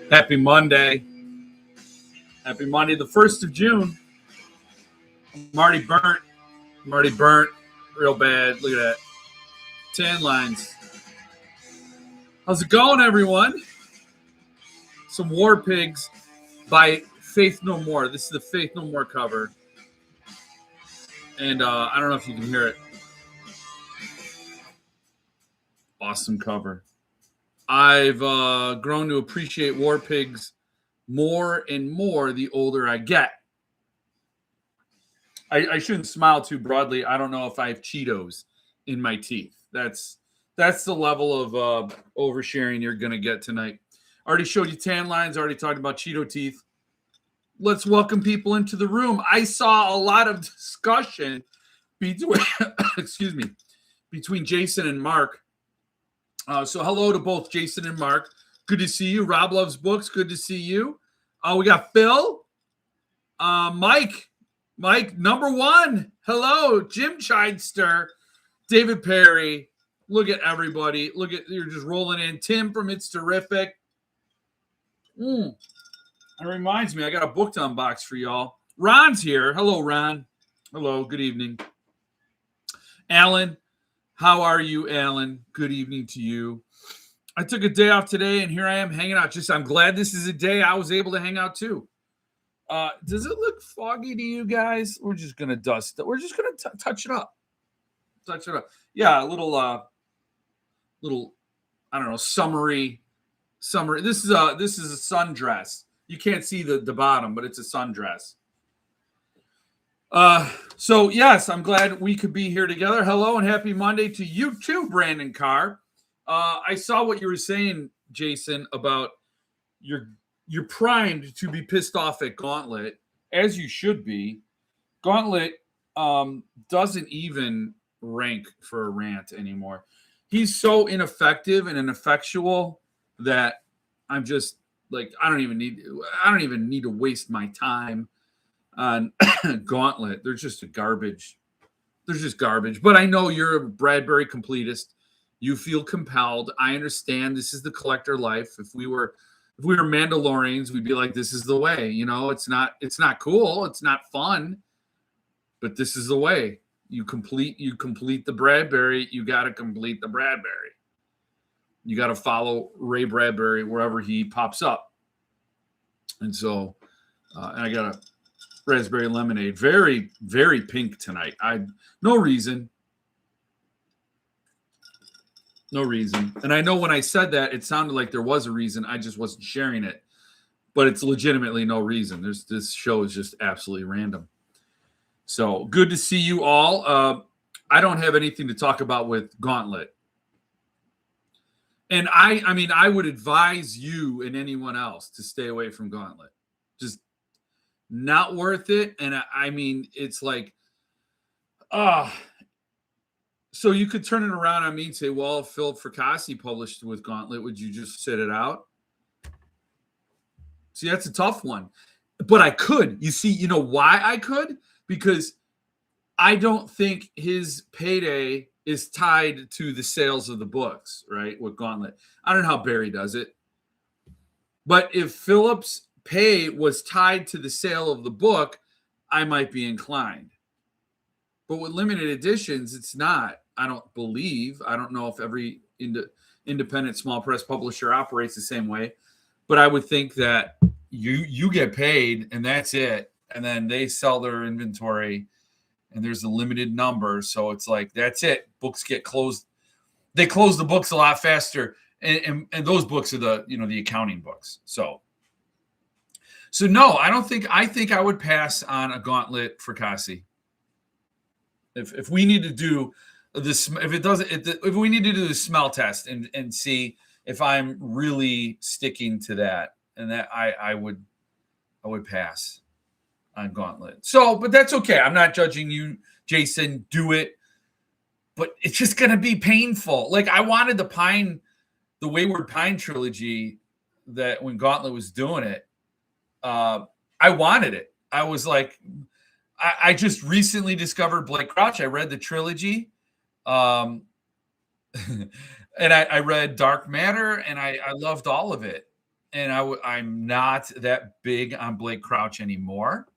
Happy Monday. Happy Monday, the 1st of June. I'm already burnt. Real bad. Look at that. Tan lines. How's it going, everyone? Some War Pigs by Faith No More. This is the Faith No More cover. And I don't know if you can hear it. Awesome cover. I've grown to appreciate War Pigs more and more the older I get. I shouldn't smile too broadly. I don't know if I have Cheetos in my teeth. That's the level of oversharing you're going to get tonight. Already showed you tan lines. Already talked about Cheeto teeth. Let's welcome people into the room. I saw a lot of discussion between, between Jason and Mark. So hello to both Jason and Mark. Good to see you. Rob Loves Books. Good to see you. We got Phil, Mike, number one. Hello, Jim Chidester, David Perry. Look at everybody. Look at, you're just rolling in. Tim from It's Terrific. That reminds me, I got a book to unbox for y'all. Ron's here. Hello, Ron. Hello, good evening. Alan, how are you, Alan? Good evening to you. I took a day off today, and here I am hanging out. I'm glad this is a day I was able to hang out too. Does it look foggy to you guys? We're just gonna dust it. We're just gonna touch it up. Touch it up. Yeah, a little I don't know, summery. This is a sundress. You can't see the bottom, but it's a sundress. So yes, I'm glad we could be here together. Hello and happy Monday to you too, Brandon Carr. I saw what you were saying, Jason, about you're primed to be pissed off at Gauntlet, as you should be. Gauntlet doesn't even rank for a rant anymore. He's so ineffective and ineffectual that I'm just like, I don't even need to waste my time on Gauntlet. They're just garbage. But I know you're a Bradbury completist. You feel compelled. I understand this is the collector life. If we were Mandalorians, we'd be like, this is the way. You know, it's not cool. It's not fun. But this is the way. You complete the Bradbury. You got to complete the Bradbury. You got to follow Ray Bradbury wherever he pops up. And so, and I got a raspberry lemonade. Very, very pink tonight. No reason. And I know when I said that, it sounded like there was a reason. I just wasn't sharing it. But it's legitimately no reason. This show is just absolutely random. So good to see you all. I don't have anything to talk about with Gauntlet. And I mean, I would advise you and anyone else to stay away from Gauntlet. Just not worth it. And I mean, it's like, so you could turn it around on me and say, well, if Philip Fracassi published with Gauntlet, would you just sit it out? See, that's a tough one. But I could. You know why I could? Because I don't think his payday is tied to the sales of the books, right, with Gauntlet. I don't know how Barry does it. But if Philip's pay was tied to the sale of the book, I might be inclined. But with limited editions, it's not. I don't believe. I don't know if every independent small press publisher operates the same way. But I would think that you get paid and that's it. And then they sell their inventory and there's a limited number. So it's like, that's it. Books get closed. They close the books a lot faster. And those books are the accounting books. So no, I think I would pass on a Gauntlet for Fracassi. If we need to do this, if we need to do the smell test and see if I'm really sticking to that, and that I would pass on Gauntlet. So, but that's okay. I'm not judging you, Jason. Do it, but it's just gonna be painful. Like I wanted the Wayward Pine trilogy that when Gauntlet was doing it, I wanted it. I was like. I just recently discovered Blake Crouch. I read the trilogy. And I read Dark Matter, and I loved all of it. and I'm not that big on Blake Crouch anymore.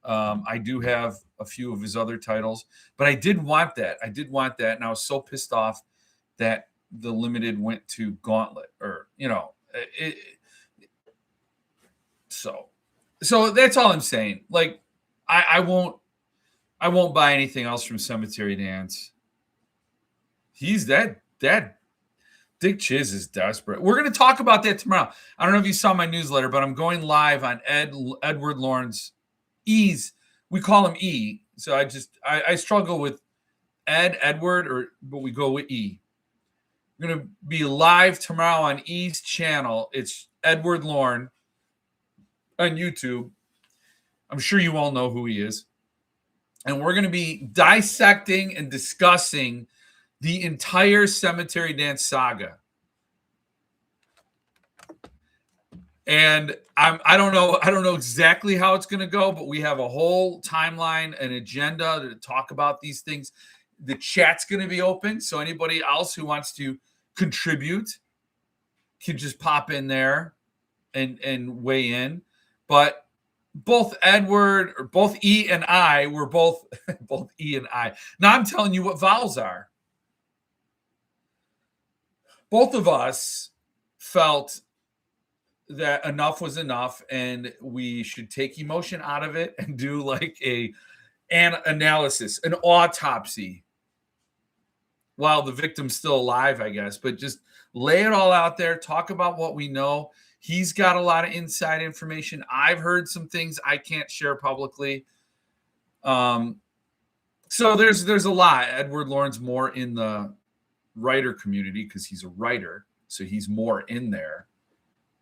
I do have a few of his other titles, but I did want that. And I was so pissed off that the limited went to Gauntlet, or it, so that's all I'm saying. Like, I won't buy anything else from Cemetery Dance. He's that Dick Chiz is desperate. We're going to talk about that tomorrow. I don't know if you saw my newsletter, but I'm going live on Edward Lawrence E's. We call him E. So I struggle with Edward, but we go with E. We're going to be live tomorrow on E's channel. It's Edward Lorne on YouTube. I'm sure you all know who he is. And we're going to be dissecting and discussing the entire Cemetery Dance saga. And I don't know exactly how it's going to go, but we have a whole timeline and agenda to talk about these things. The chat's going to be open, so anybody else who wants to contribute can just pop in there and weigh in. But both E and I were both E and I. Now I'm telling you what vowels are. Both of us felt that enough was enough, and we should take emotion out of it and do like an analysis, an autopsy, while the victim's still alive, I guess. But just lay it all out there, talk about what we know. He's got a lot of inside information. I've heard some things I can't share publicly. So there's a lot. Edward Lawrence more in the writer community because he's a writer, so he's more in there.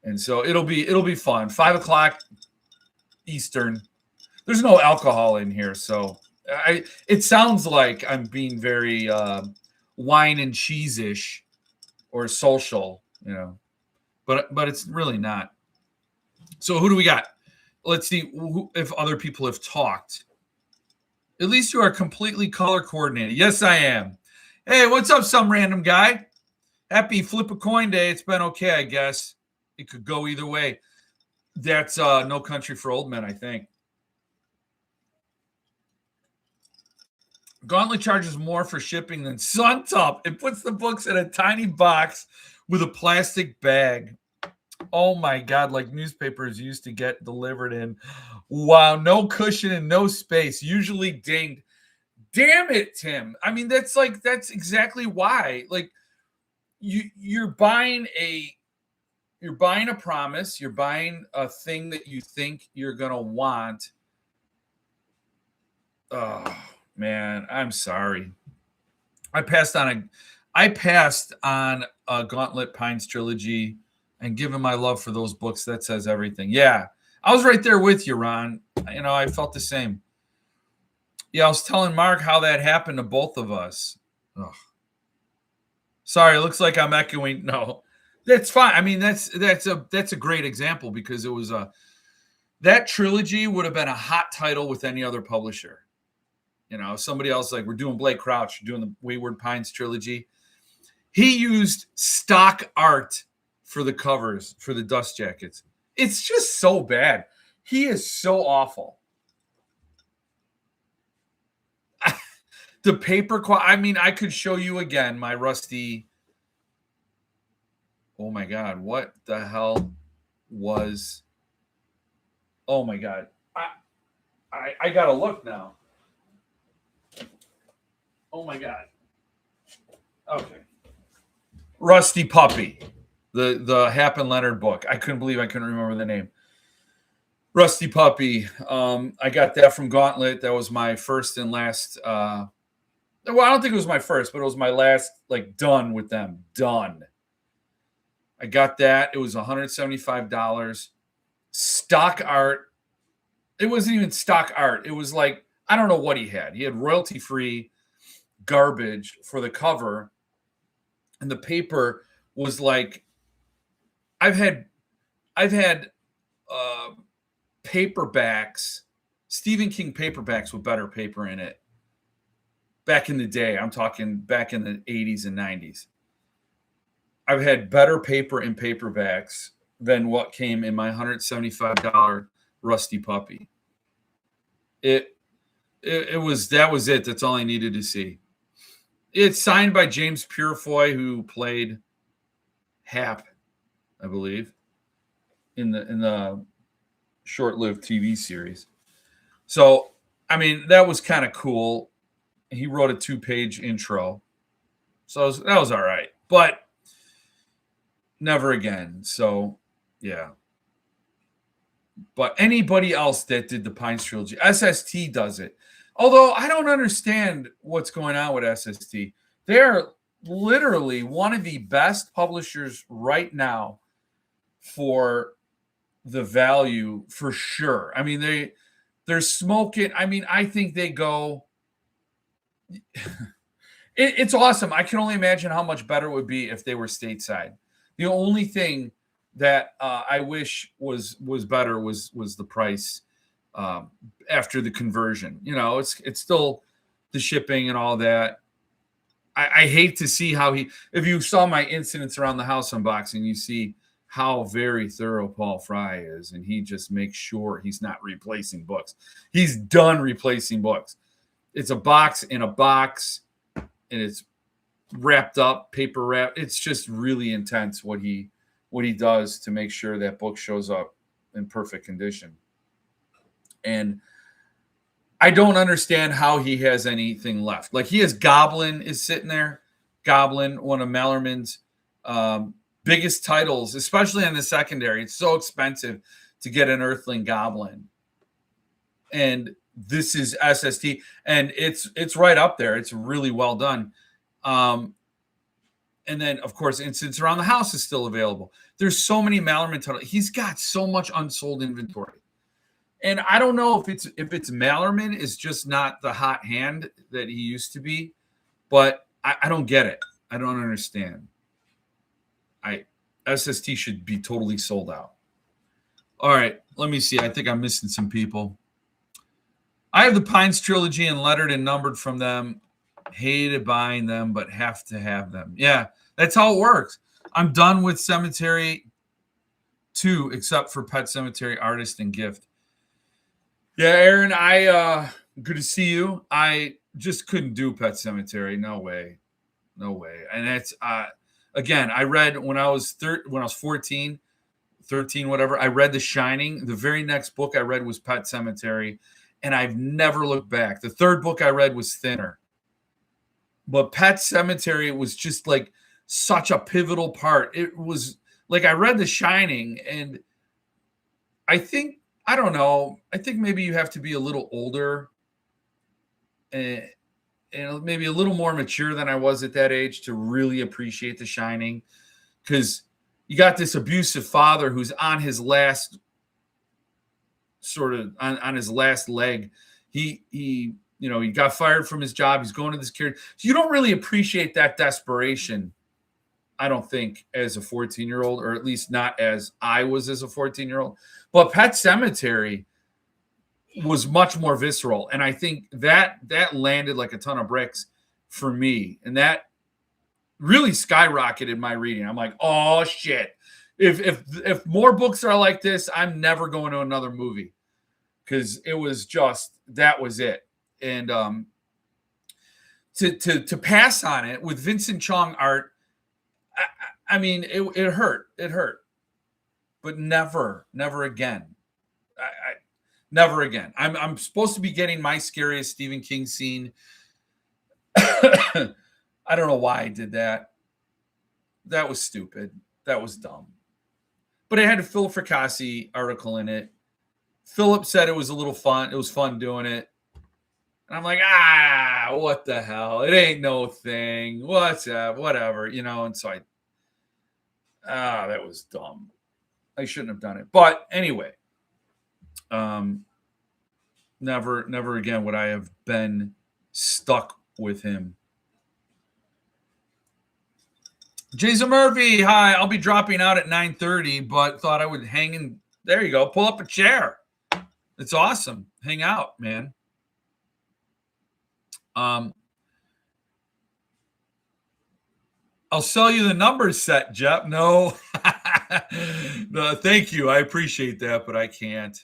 And so it'll be fun. 5:00 Eastern. There's no alcohol in here, so it sounds like I'm being very wine and cheese-ish or social, but it's really not. So who do we got? Let's see if other people have talked. At least you are completely color coordinated. Yes, I am. Hey, what's up, some random guy? Happy flip a coin day. It's been okay, I guess. It could go either way. That's No Country for Old Men, I think. Gauntlet charges more for shipping than Suntop. It puts the books in a tiny box with a plastic bag. Oh my God, like newspapers used to get delivered in. Wow, no cushion and no space. Usually dinged. Damn it, Tim. I mean, that's exactly why. Like, you're buying a promise, you're buying a thing that you think you're gonna want. Oh man, I'm sorry. I passed on a Gauntlet Pines trilogy, and given my love for those books, that says everything. Yeah, I was right there with you, Ron. I felt the same. Yeah, I was telling Mark how that happened to both of us. Ugh. Sorry, it looks like I'm echoing. No, that's fine. I mean, that's a great example because it was that trilogy would have been a hot title with any other publisher. Somebody else, like, we're doing Blake Crouch, doing the Wayward Pines trilogy. He used stock art for the covers for the dust jackets. It's just so bad. He is so awful. The paper quality. I mean, I could show you again my rusty. Oh my God, what the hell was? Oh my God, I gotta look now. Oh my God. Okay. Rusty Puppy, the Hap and Leonard book. I couldn't believe I couldn't remember the name. Rusty Puppy. I got that from Gauntlet. That was my first and last. Well, I don't think it was my first, but it was my last, like, done with them. Done. I got that. It was $175. Stock art. It wasn't even stock art. It was like, I don't know what he had. He had royalty-free garbage for the cover. And the paper was like, I've had paperbacks, Stephen King paperbacks with better paper in it. Back in the day, I'm talking back in the 80s and 90s. I've had better paper in paperbacks than what came in my $175 Rusty Puppy. It was that was it. That's all I needed to see. It's signed by James Purefoy, who played Hap, I believe, in the short-lived TV series. So, I mean, that was kind of cool. He wrote a 2-page intro, so that was all right, but never again. So, yeah. But anybody else that did the Pines trilogy, SST does it. Although I don't understand what's going on with SST. They're literally one of the best publishers right now for the value, for sure. I mean, they're smoking. I mean, I think they go. It's awesome. I can only imagine how much better it would be if they were stateside. The only thing that I wish was better was the price after the conversion. You know, it's still the shipping and all that. I hate to see how if you saw my Incidents Around the House unboxing, you see how very thorough Paul Fry is, and he just makes sure he's not replacing books. He's done replacing books. It's a box in a box, and it's wrapped up, paper wrap. It's just really intense what he does to make sure that book shows up in perfect condition. And I don't understand how he has anything left. Like, he has Goblin is sitting there. Goblin, one of Mallerman's biggest titles, especially on the secondary. It's so expensive to get an Earthling Goblin. And this is SST, and it's right up there. It's really well done. And then, of course, Incidents Around the House is still available. There's so many Mallerman titles. He's got so much unsold inventory. And I don't know if it's Mallerman is just not the hot hand that he used to be, but I don't get it. I don't understand. SST should be totally sold out. All right, let me see. I think I'm missing some people. I have the Pines trilogy and lettered and numbered from them. Hated buying them, but have to have them. Yeah, that's how it works. I'm done with Cemetery 2, except for Pet Cemetery Artist and Gift. Yeah, Aaron, good to see you. I just couldn't do Pet Cemetery. No way. And that's again, I read when I was 14, 13, whatever. I read The Shining. The very next book I read was Pet Cemetery, and I've never looked back. The third book I read was thinner. But Pet Cemetery was just like such a pivotal part. It was like I read The Shining, and I don't know. I think maybe you have to be a little older and maybe a little more mature than I was at that age to really appreciate The Shining, because you got this abusive father who's on his last on his last leg. He got fired from his job. He's going to this character. So you don't really appreciate that desperation, I don't think, as a 14-year-old, or at least not as I was as a 14-year-old. But Pet Cemetery was much more visceral. And I think that landed like a ton of bricks for me. And that really skyrocketed my reading. I'm like, oh, shit. If more books are like this, I'm never going to another movie. Because it was just, that was it. And to pass on it with Vincent Chong art, I mean, it hurt. It hurt. But never again. Never again. I'm supposed to be getting my scariest Stephen King scene. I don't know why I did that. That was stupid. That was dumb. But it had a Phil Fracassi article in it. Philip said it was a little fun. It was fun doing it. And I'm like, what the hell? It ain't no thing. What's up? Whatever, And so that was dumb. I shouldn't have done it. But anyway, never again would I have been stuck with him. Jason Murphy, hi. I'll be dropping out at 9:30, but thought I would hang in. There you go. Pull up a chair. It's awesome. Hang out, man. I'll sell you the numbers set, Jeff. No. No, thank you. I appreciate that, but I can't.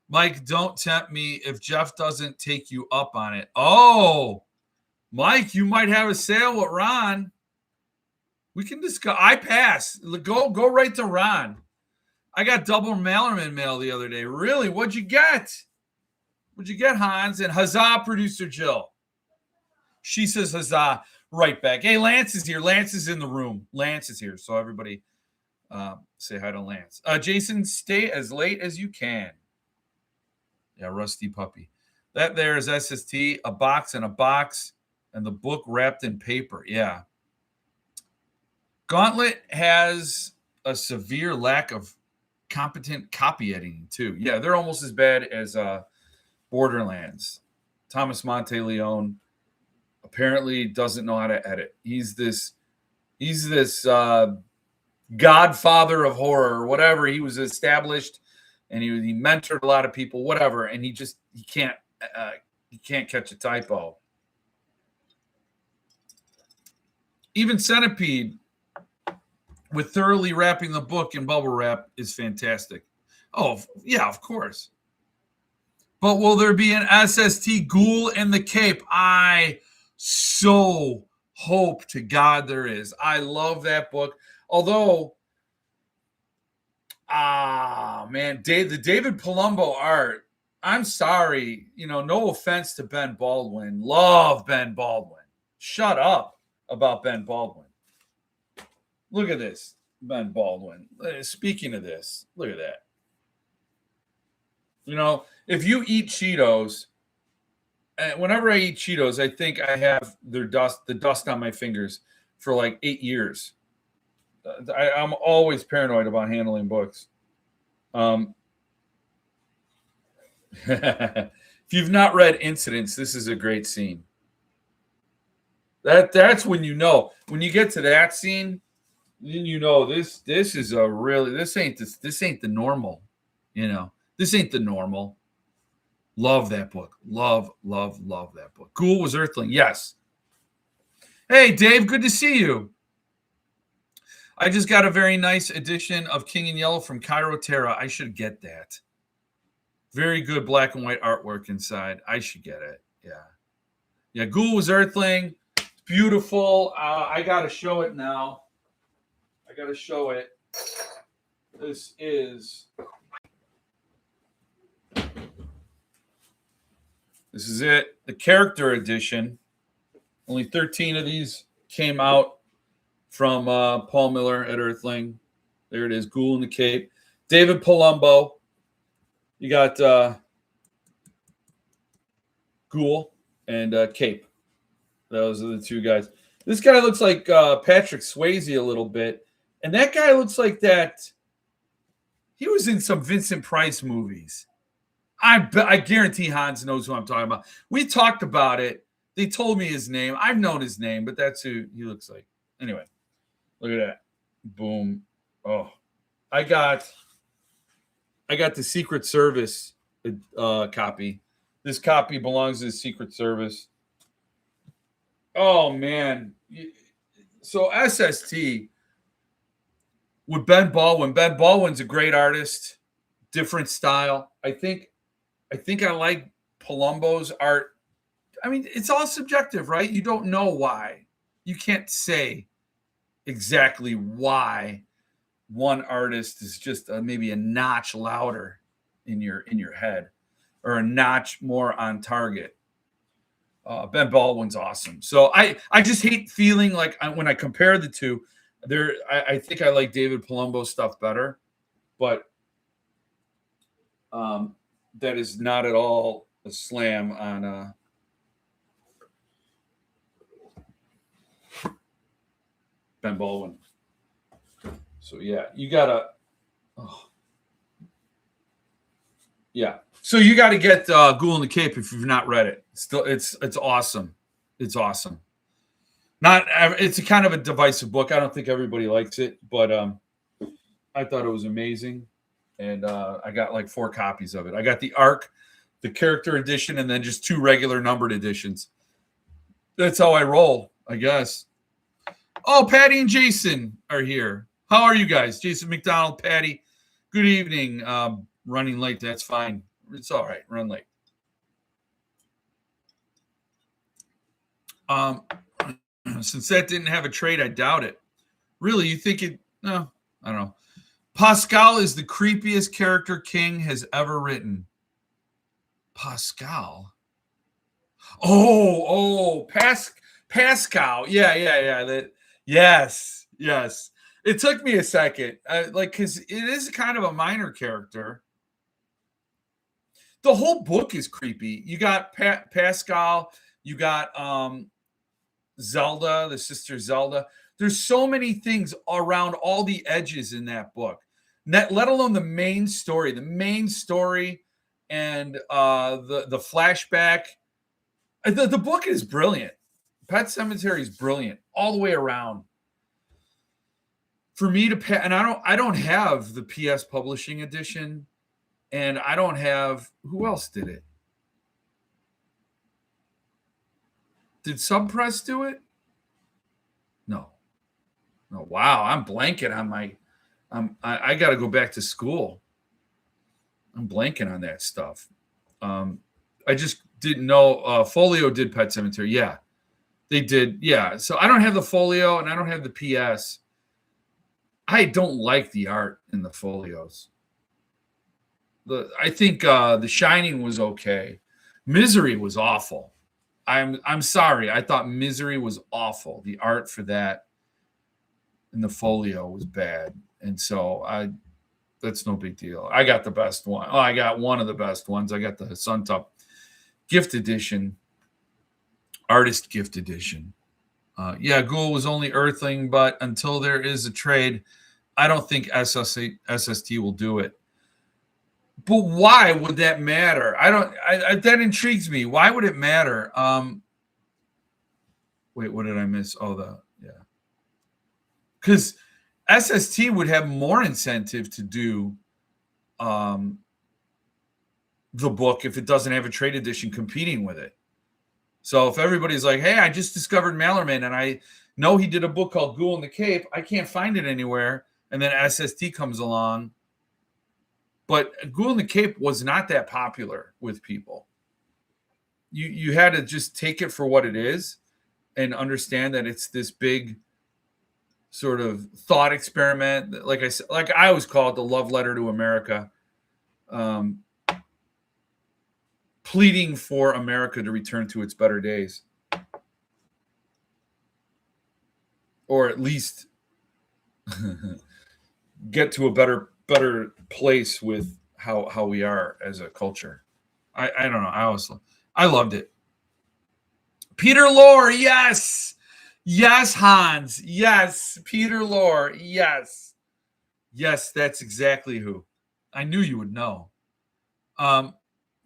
Mike, don't tempt me if Jeff doesn't take you up on it. Oh, Mike, you might have a sale with Ron. We can discuss. I pass. Go right to Ron. I got double Mallerman mail the other day. Really? What'd you get? What'd you get, Hans? And huzzah, producer Jill. She says huzzah right back. Hey, Lance is here. Lance is in the room. Lance is here. So everybody say hi to Lance. Jason, stay as late as you can. Yeah, Rusty Puppy. That there is SST, a box and a box, and the book wrapped in paper. Yeah. Gauntlet has a severe lack of competent copy editing, too. Yeah, they're almost as bad as Borderlands. Thomas Monteleone apparently doesn't know how to edit. He's this godfather of horror or whatever. He was established and he mentored a lot of people, whatever, and he can't catch a typo. Even Centipede, with thoroughly wrapping the book in bubble wrap, is fantastic. Oh, yeah, of course. But will there be an SST Ghoul in the Cape? I so hope to God there is. I love that book. Although, man, the David Palumbo art, I'm sorry, no offense to Ben Baldwin. Love Ben Baldwin. Shut up about Ben Baldwin. Look at this, Ben Baldwin. Speaking of this, look at that. If you eat Cheetos, whenever I eat Cheetos, I think I have the dust on my fingers for like 8 years. I'm always paranoid about handling books. If you've not read Incidents, this is a great scene. That's when when you get to that scene, then this is a really this ain't the normal, This ain't the normal. Love that book. Love that book. Ghoul was Earthling. Yes. Hey, Dave, good to see you. I just got a very nice edition of King in Yellow from Cairo Terra. I should get that. Very good black and white artwork inside. I should get it. Yeah. Yeah, Ghoul was Earthling. It's beautiful. I got to show it now. I got to show it. This is it. The character edition. Only 13 of these came out from Paul Miller at Earthling. There it is, Ghoul in the Cape. David Palumbo. You got Ghoul and Cape. Those are the two guys. This guy looks like Patrick Swayze a little bit. And that guy looks like that. He was in some Vincent Price movies. I guarantee Hans knows who I'm talking about. We talked about it. They told me his name. I've known his name, but that's who he looks like. Anyway, look at that. Boom. Oh, I got the Secret Service copy. This copy belongs to the Secret Service. Oh, man. So SST with Ben Baldwin. Ben Baldwin's a great artist, different style. I think I like Palumbo's art. I mean, it's all subjective, right? You don't know why. You can't say exactly why one artist is just maybe a notch louder in your head or a notch more on target. Ben Baldwin's awesome. So I just hate feeling like when I compare the two, I think I like David Palumbo's stuff better, but that is not at all a slam on Ben Baldwin. So yeah, you gotta. Yeah, so you got to get Ghoul in the Cape if you've not read it. Still, it's awesome. It's awesome. It's a kind of a divisive book. I don't think everybody likes it, but I thought it was amazing, and I got like 4 copies of it. I got the ARC, the character edition, and then just 2 regular numbered editions. That's how I roll, I guess. Oh, Patty and Jason are here. How are you guys? Jason McDonald, Patty. Good evening. Running late. That's fine. It's all right. Run late. Since that didn't have a trade, I doubt it. Really, you think it? No, I don't know. Pascal is the creepiest character King has ever written. Pascal. Pascal. Yeah. Yes. It took me a second, because it is kind of a minor character. The whole book is creepy. You got Pascal. You got Zelda, the sister Zelda. There's so many things around all the edges in that book, let alone the main story. The main story and the flashback. The book is brilliant. Pet Sematary is brilliant all the way around. For me to and I don't have the PS Publishing edition, and I don't have, who else did it? Did Subpress do it? No. Wow, I'm blanking on my. I got to go back to school. I'm blanking on that stuff. I just didn't know. Folio did Pet Sematary. Yeah, they did. Yeah. So I don't have the Folio and I don't have the PS. I don't like the art in the folios. I think The Shining was okay. Misery was awful. I'm sorry. I thought Misery was awful. The art for that in the folio was bad. And so that's no big deal. I got the best one. I got one of the best ones. I got the Suntop gift edition, artist gift edition. Ghoul was only Earthling, but until there is a trade, I don't think SST will do it. But why would that matter? That intrigues me. Why would it matter? Wait, what did I miss? Because SST would have more incentive to do the book if it doesn't have a trade edition competing with it. So if everybody's like, hey, I just discovered Mallerman and I know he did a book called Ghoul in the Cape, I can't find it anywhere, and then SST comes along. But Ghoul in the Cape was not that popular with people. You had to just take it for what it is and understand that it's this big sort of thought experiment. Like I always call it the love letter to America, pleading for America to return to its better days, or at least get to a better place with how we are as a culture. I don't know. I loved it. Peter Lorre, yes, Hans, yes, Peter Lorre, yes, that's exactly who. I knew you would know.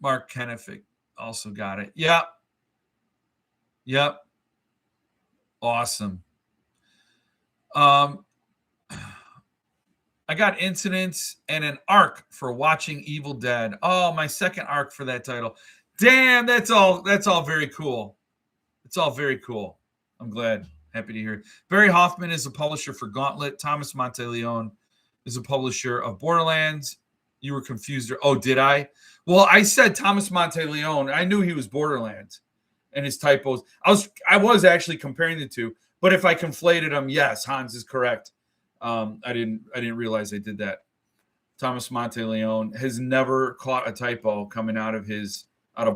Mark Kennefic also got it. Yep. Awesome. I got incidents and an arc for watching Evil Dead. Oh, my second arc for that title. Damn, that's all very cool. It's all very cool. I'm glad. Happy to hear it. Barry Hoffman is a publisher for Gauntlet. Thomas Monteleone is a publisher of Borderlands. You were confused. Oh, did I? Well, I said Thomas Monteleone. I knew he was Borderlands and his typos. I was actually comparing the two, but if I conflated them, yes, Hans is correct. I didn't realize I did that. Thomas Monteleone has never caught a typo coming out of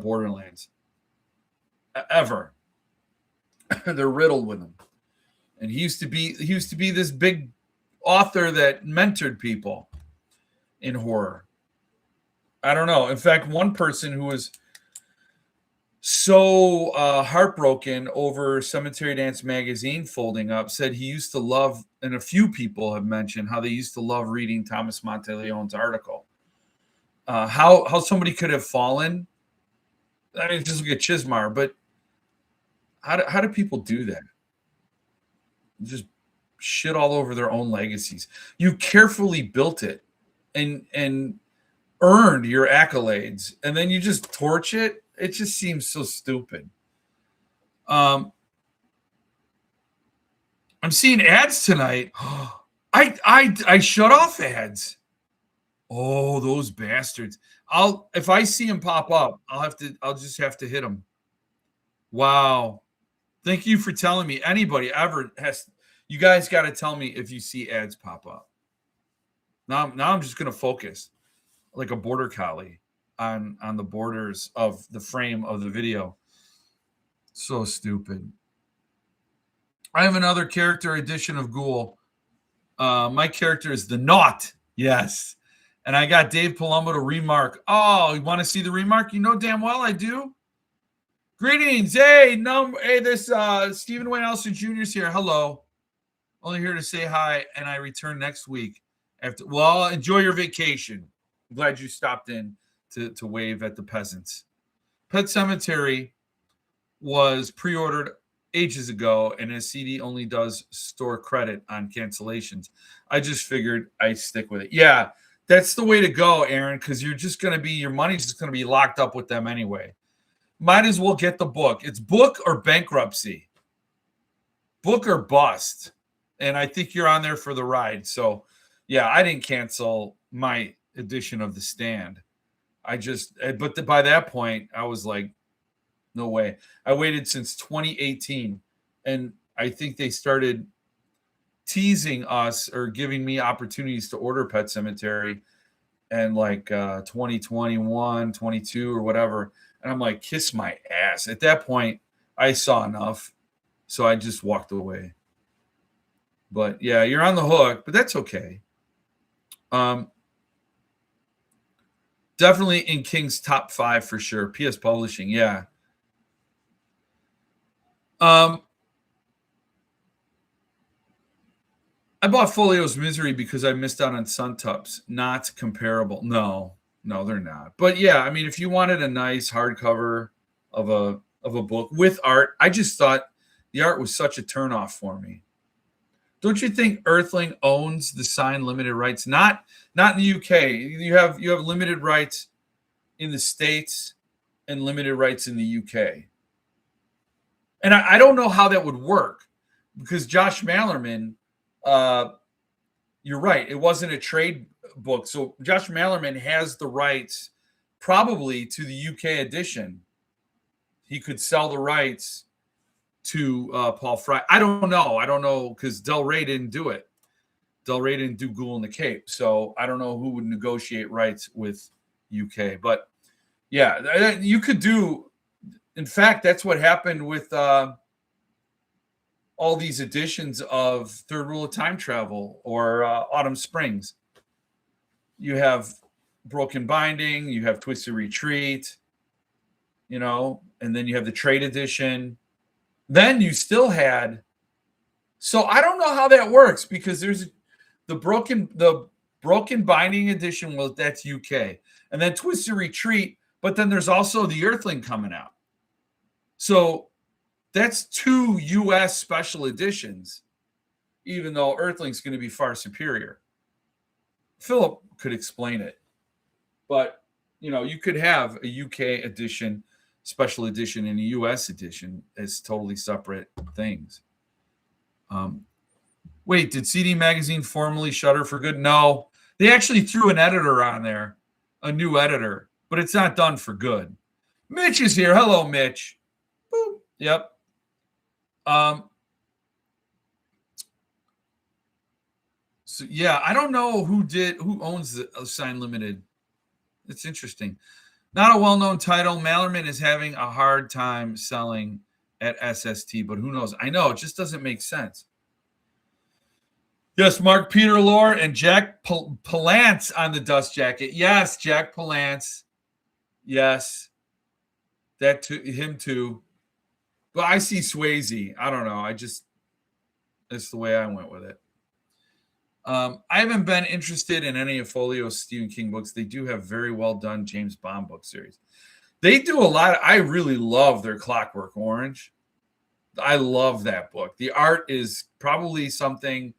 Borderlands ever. They're riddled with them. And he used to be this big author that mentored people in horror. I don't know. In fact, one person who was so heartbroken over Cemetery Dance magazine folding up said he used to love, and a few people have mentioned how they used to love reading Thomas Monteleone's article. How somebody could have fallen. I mean, just look at Chismar, but how do people do that? Just shit all over their own legacies. You carefully built it and earned your accolades, and then you just torch it. It just seems so stupid. I'm seeing ads tonight. I I shut off ads. Oh, those bastards. If I see them pop up, I'll just have to hit them. Wow. Thank you for telling me. Anybody ever you guys got to tell me if you see ads pop up. Now I'm just going to focus like a border collie on the borders of the frame of the video. So stupid. I have another character edition of Ghoul. My character is the Naught. Yes. And I got Dave Palumbo to remark. Oh, you want to see the remark? You know damn well I do. Greetings. Hey, this Stephen Wayne Elson Jr. is here. Hello. Only here to say hi, and I return next week. Enjoy your vacation. I'm glad you stopped in to wave at the peasants. Pet Sematary was pre-ordered ages ago, and his CD only does store credit on cancellations. I just figured I'd stick with it. Yeah, that's the way to go, Aaron, because you're just going to be, your money's just going to be locked up with them anyway. Might as well get the book. It's book or bankruptcy. Book or bust. And I think you're on there for the ride. So, yeah, I didn't cancel my edition of The Stand. But by that point, I was like, no way. I waited since 2018, and I think they started teasing us or giving me opportunities to order Pet Sematary and like 2021, 22 or whatever. And I'm like, kiss my ass. At that point, I saw enough, so I just walked away. But yeah, you're on the hook, but that's okay. Definitely in King's top 5 for sure. PS Publishing, yeah. I bought Folio's Misery because I missed out on Sun Tups. Not comparable. No, they're not. But yeah, I mean, if you wanted a nice hardcover of a book with art, I just thought the art was such a turnoff for me. Don't you think Earthling owns the signed limited rights? Not in the UK. You have limited rights in the States and limited rights in the UK. And I don't know how that would work because Josh Mallerman, you're right, it wasn't a trade book. So Josh Mallerman has the rights probably to the UK edition. He could sell the rights to Paul Fry. I don't know because Del Rey didn't do it. Del Rey didn't do Ghoul in the Cape. So I don't know who would negotiate rights with UK. But yeah, you could do. In fact, that's what happened with all these editions of Third Rule of Time Travel or Autumn Springs. You have Broken Binding, you have Twisted Retreat, and then you have the trade edition. Then you still had. So I don't know how that works because there's the Broken Binding edition. Well, that's UK, and then Twisted Retreat. But then there's also the Earthling coming out. So that's 2 U.S. special editions, even though Earthling's going to be far superior. Philip could explain it. But, you could have a UK edition, special edition, and a U.S. edition as totally separate things. Wait, did CD Magazine formally shutter for good? No. They actually threw an editor on there, a new editor, but it's not done for good. Mitch is here. Hello, Mitch. Boop. Yep. So yeah, I don't know who owns the Sign Limited. It's interesting. Not a well-known title. Mallerman is having a hard time selling at SST, but who knows? I know it just doesn't make sense. Yes, Mark Peter Lore and Jack Palance on the dust jacket. Yes, Jack Palance. Yes, him too. But I see Swayze. I don't know. That's the way I went with it. I haven't been interested in any of Folio's Stephen King books. They do have very well done James Bond book series. They do a lot. I really love their Clockwork Orange. I love that book. The art is probably something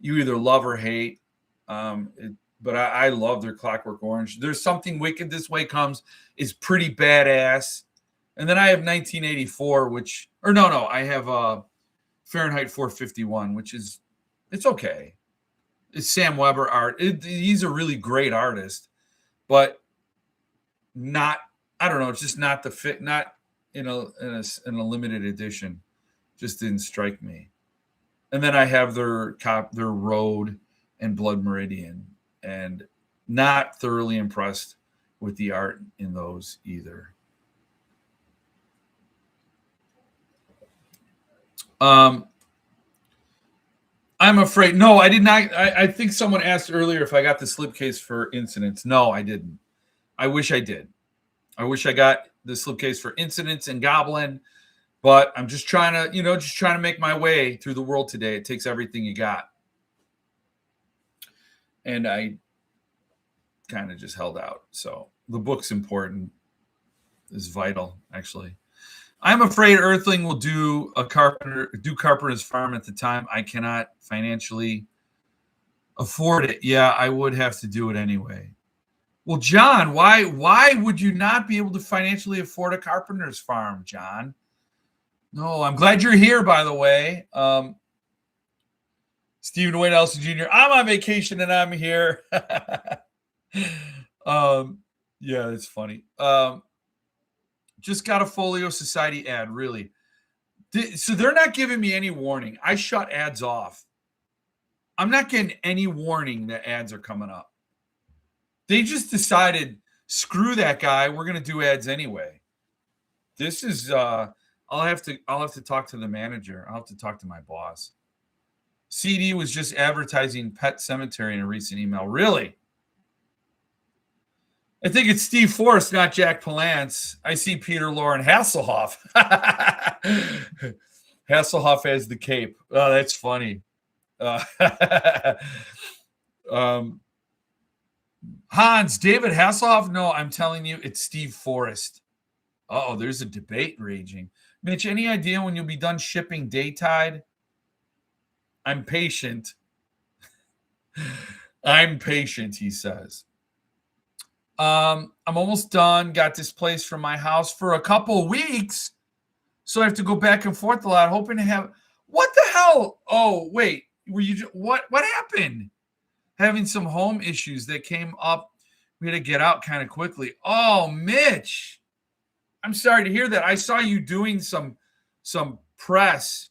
you either love or hate. But I love their Clockwork Orange. There's Something Wicked This Way Comes is pretty badass. And then I have 1984, I have Fahrenheit 451, it's okay. It's Sam Weber art. He's a really great artist, but not, I don't know, it's just not the fit, not in a limited edition. Just didn't strike me. And then I have their Road and Blood Meridian, and not thoroughly impressed with the art in those either. I'm afraid. No, I did not. I think someone asked earlier if I got the slipcase for Incidents. No, I didn't. I wish I did. I wish I got the slipcase for Incidents and Goblin, but I'm just trying to make my way through the world today. It takes everything you got. And I kind of just held out. So the book's important. Is vital, actually. I'm afraid Earthling will do Carpenter's Farm at the time. I cannot financially afford it. Yeah, I would have to do it anyway. Well, John, why would you not be able to financially afford a Carpenter's Farm, John? No, I'm glad you're here, by the way. Stephen Wayne Elson Jr., I'm on vacation and I'm here. Yeah, it's funny. Just got a Folio Society ad, really. So they're not giving me any warning. I shut ads off. I'm not getting any warning that ads are coming up. They just decided, screw that guy. We're going to do ads anyway. This is I'll have to talk to the manager. I'll have to talk to my boss. CD was just advertising Pet Cemetery in a recent email. Really? I think it's Steve Forrest, not Jack Palance. I see Peter Lauren Hasselhoff. Hasselhoff has the cape. Oh, that's funny. Hans, David Hasselhoff? No, I'm telling you, it's Steve Forrest. Uh-oh, there's a debate raging. Mitch, any idea when you'll be done shipping Daytide? I'm patient. I'm patient, he says. I'm almost done. Got displaced from my house for a couple of weeks, so I have to go back and forth a lot, hoping to have. What the hell? Oh, wait. Were you? What happened? Having some home issues that came up. We had to get out kind of quickly. Oh, Mitch, I'm sorry to hear that. I saw you doing some press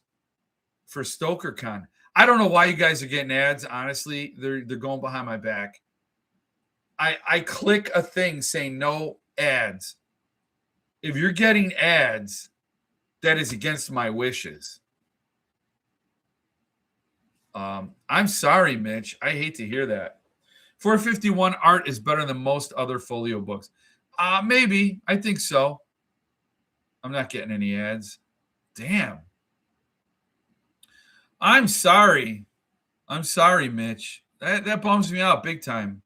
for StokerCon. I don't know why you guys are getting ads. Honestly, they're going behind my back. I click a thing saying no ads. If you're getting ads, that is against my wishes. I'm sorry, Mitch. I hate to hear that. 451 art is better than most other folio books. Maybe. I think so. I'm not getting any ads. Damn. I'm sorry. I'm sorry, Mitch. That bums me out big time.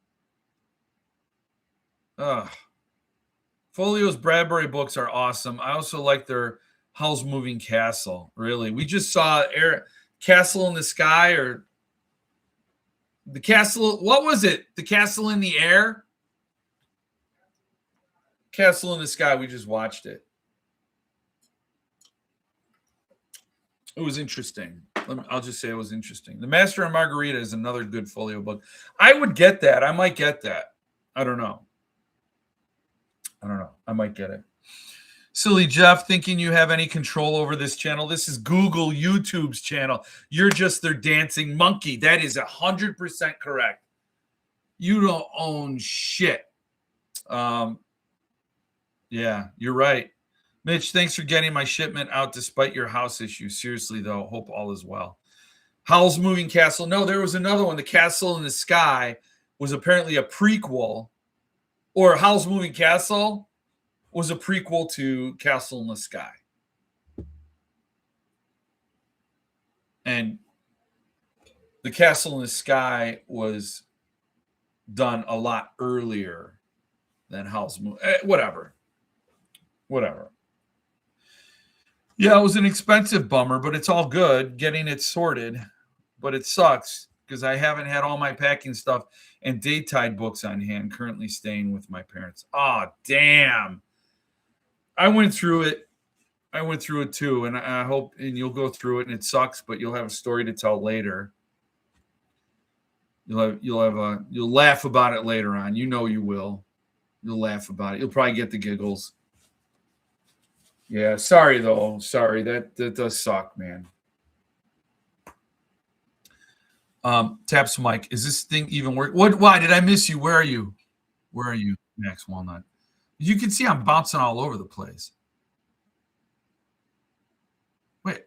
Folio's Bradbury books are awesome. I also like their Howl's Moving Castle. Really, we just saw Castle in the Sky, or the Castle. What was it? The Castle in the Air. Castle in the Sky. We just watched it. It was interesting. I'll just say it was interesting. The Master and Margarita is another good folio book. I would get that. I might get that. I don't know. I might get it. Silly Jeff, thinking you have any control over this channel. This is Google YouTube's channel. You're just their dancing monkey. That is 100% correct. You don't own shit. Yeah, you're right. Mitch, thanks for getting my shipment out despite your house issue. Seriously, though, hope all is well. Howl's Moving Castle. No, there was another one. The Castle in the Sky was apparently a prequel. Or Howl's Moving Castle was a prequel to Castle in the Sky. And the Castle in the Sky was done a lot earlier than Howl's Moving. Whatever. Yeah, it was an expensive bummer, but it's all good getting it sorted. But it sucks because I haven't had all my packing stuff and Daytide books on hand, currently staying with my parents. Oh, damn. I went through it too, and I hope, and you'll go through it, and it sucks, but you'll have a story to tell later. You'll laugh about it later on. You know you will. You'll laugh about it. You'll probably get the giggles. Yeah, sorry though. Sorry, that does suck, man. Taps Mike, is this thing even work? What? Why did I miss you? Where are you? Where are you, Max Walnut? You can see I'm bouncing all over the place. Wait,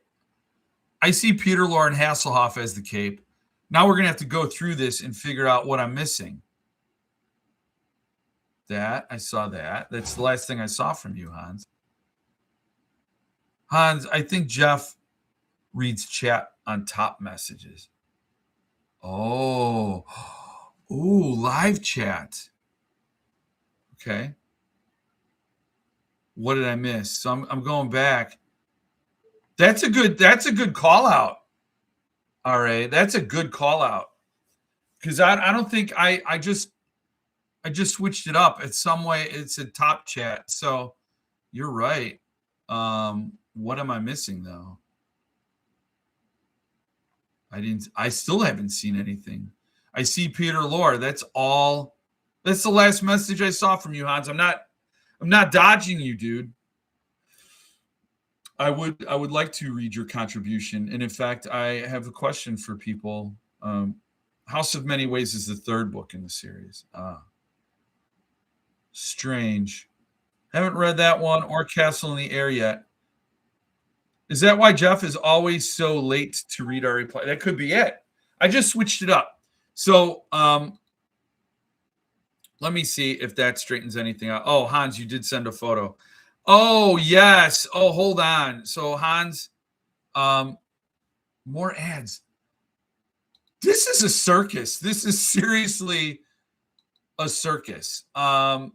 I see Peter Lauren Hasselhoff as the cape. Now we're gonna have to go through this and figure out what I'm missing. That I saw that. That's the last thing I saw from you, Hans. Hans, I think Jeff reads chat on top messages. Oh, ooh, live chat. Okay. What did I miss? So I'm going back. That's a good call out. All right, that's a good call out. Because I don't think I just switched it up. It's some way it's a top chat. So you're right. What am I missing though? I still haven't seen anything. I see Peter Lore. That's all. That's the last message I saw from you, Hans. I'm not dodging you, dude. I would like to read your contribution. And in fact, I have a question for people. House of Many Ways is the third book in the series. Strange. Haven't read that one or Castle in the Air yet. Is that why Jeff is always so late to read our reply? That could be it. I just switched it up. So let me see if that straightens anything out. Oh, Hans, you did send a photo. Oh, yes. Oh, hold on. So Hans, more ads. This is a circus. This is seriously a circus. Let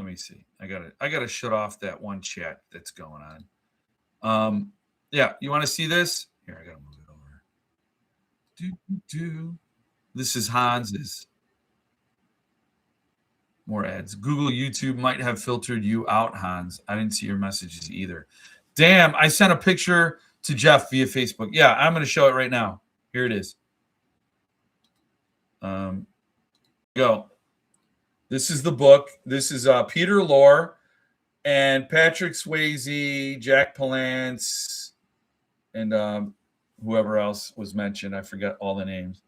me see. I gotta shut off that one chat that's going on. Yeah, you want to see this? Here, I gotta move it over. This is Hans's. More ads. Google, YouTube might have filtered you out, Hans. I didn't see your messages either. Damn, I sent a picture to Jeff via Facebook. Yeah, I'm going to show it right now. Here it is. Go. This is the book. This is Peter Lore and Patrick Swayze, Jack Palance, and whoever else was mentioned. I forget all the names.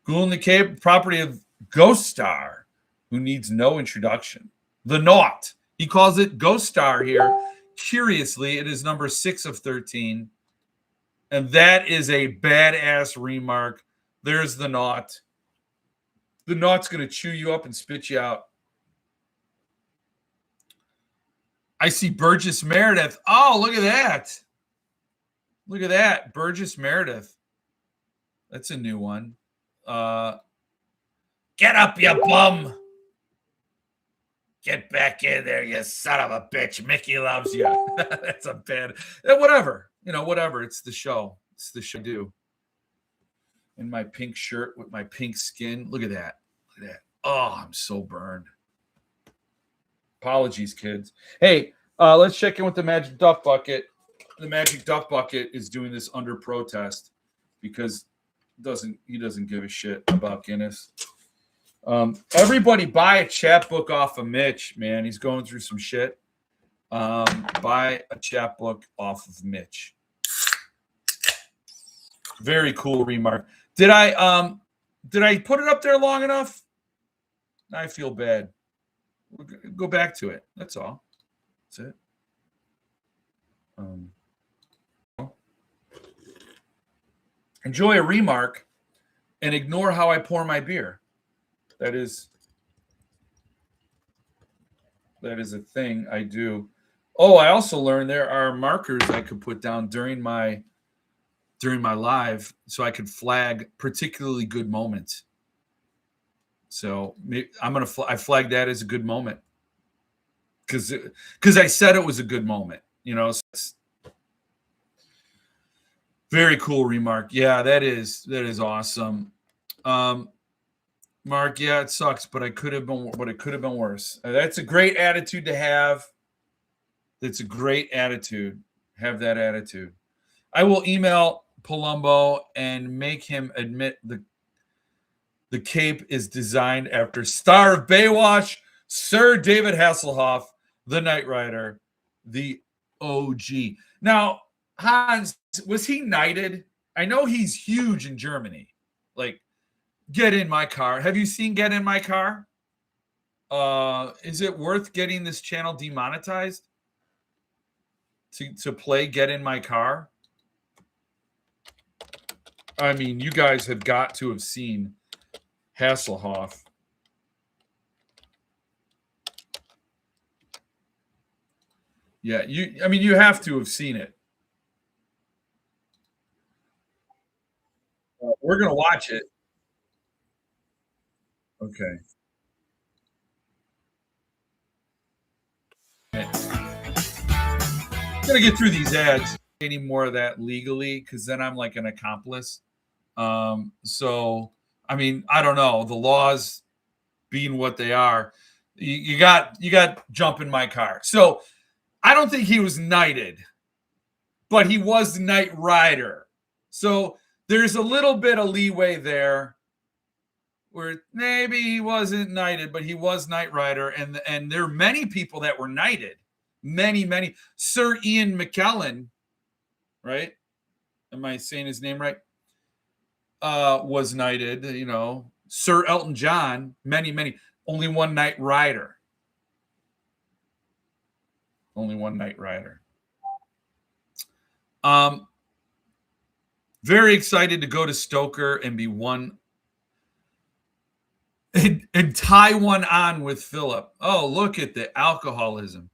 Ghoul in the Cape, property of Ghost Star, who needs no introduction. The Naught. He calls it Ghost Star here. Curiously, it is number 6 of 13. And that is a badass remark. There's the Naught. The Naught's going to chew you up and spit you out. I see Burgess Meredith. Oh, look at that. Look at that. Burgess Meredith. That's a new one. Get up, you bum. Get back in there, you son of a bitch. Mickey loves you. That's a bad. Whatever. Whatever. It's the show. It's the show I do. In my pink shirt with my pink skin. Look at that. Look at that. Oh, I'm so burned. Apologies, kids. Hey, let's check in with the Magic Duck Bucket. The Magic Duck Bucket is doing this under protest because he doesn't give a shit about Guinness. Everybody buy a chapbook off of Mitch, man. He's going through some shit. Buy a chapbook off of Mitch. Very cool remark. Did I put it up there long enough? I feel bad. We'll go back to it. That's all. That's it. Enjoy a remark and ignore how I pour my beer. That is a thing I do. Oh, I also learned there are markers I could put down during my live so I could flag particularly good moments. So I flagged that as a good moment because I said it was a good moment. So it's very cool remark. Yeah, that is awesome. Mark, yeah, it sucks, but it could have been worse. That's a great attitude to have. That's a great attitude. Have that attitude. I will email Palumbo and make him admit the cape is designed after star of Baywatch, Sir David Hasselhoff, the Knight Rider, the OG. Now, Hans, was he knighted? I know he's huge in Germany. Like, Get in My Car. Have you seen Get in My Car? Is it worth getting this channel demonetized to play Get in My Car? I mean, you guys have got to have seen Hasselhoff. Yeah, you have to have seen it. We're gonna watch it. Okay. Gonna get through these ads. Any more of that legally, because then I'm like an accomplice. So I mean, I don't know. The laws being what they are, you got jump in my car. So I don't think he was knighted, but he was the Knight Rider. So there's a little bit of leeway there where maybe he wasn't knighted, but he was Knight Rider. And there are many people that were knighted. Many. Sir Ian McKellen, right? Am I saying his name right? Was knighted, Sir Elton John, many. Only one Knight Rider. Only one Knight Rider. Very excited to go to Stoker and be one and tie one on with Philip. Oh, look at the alcoholism.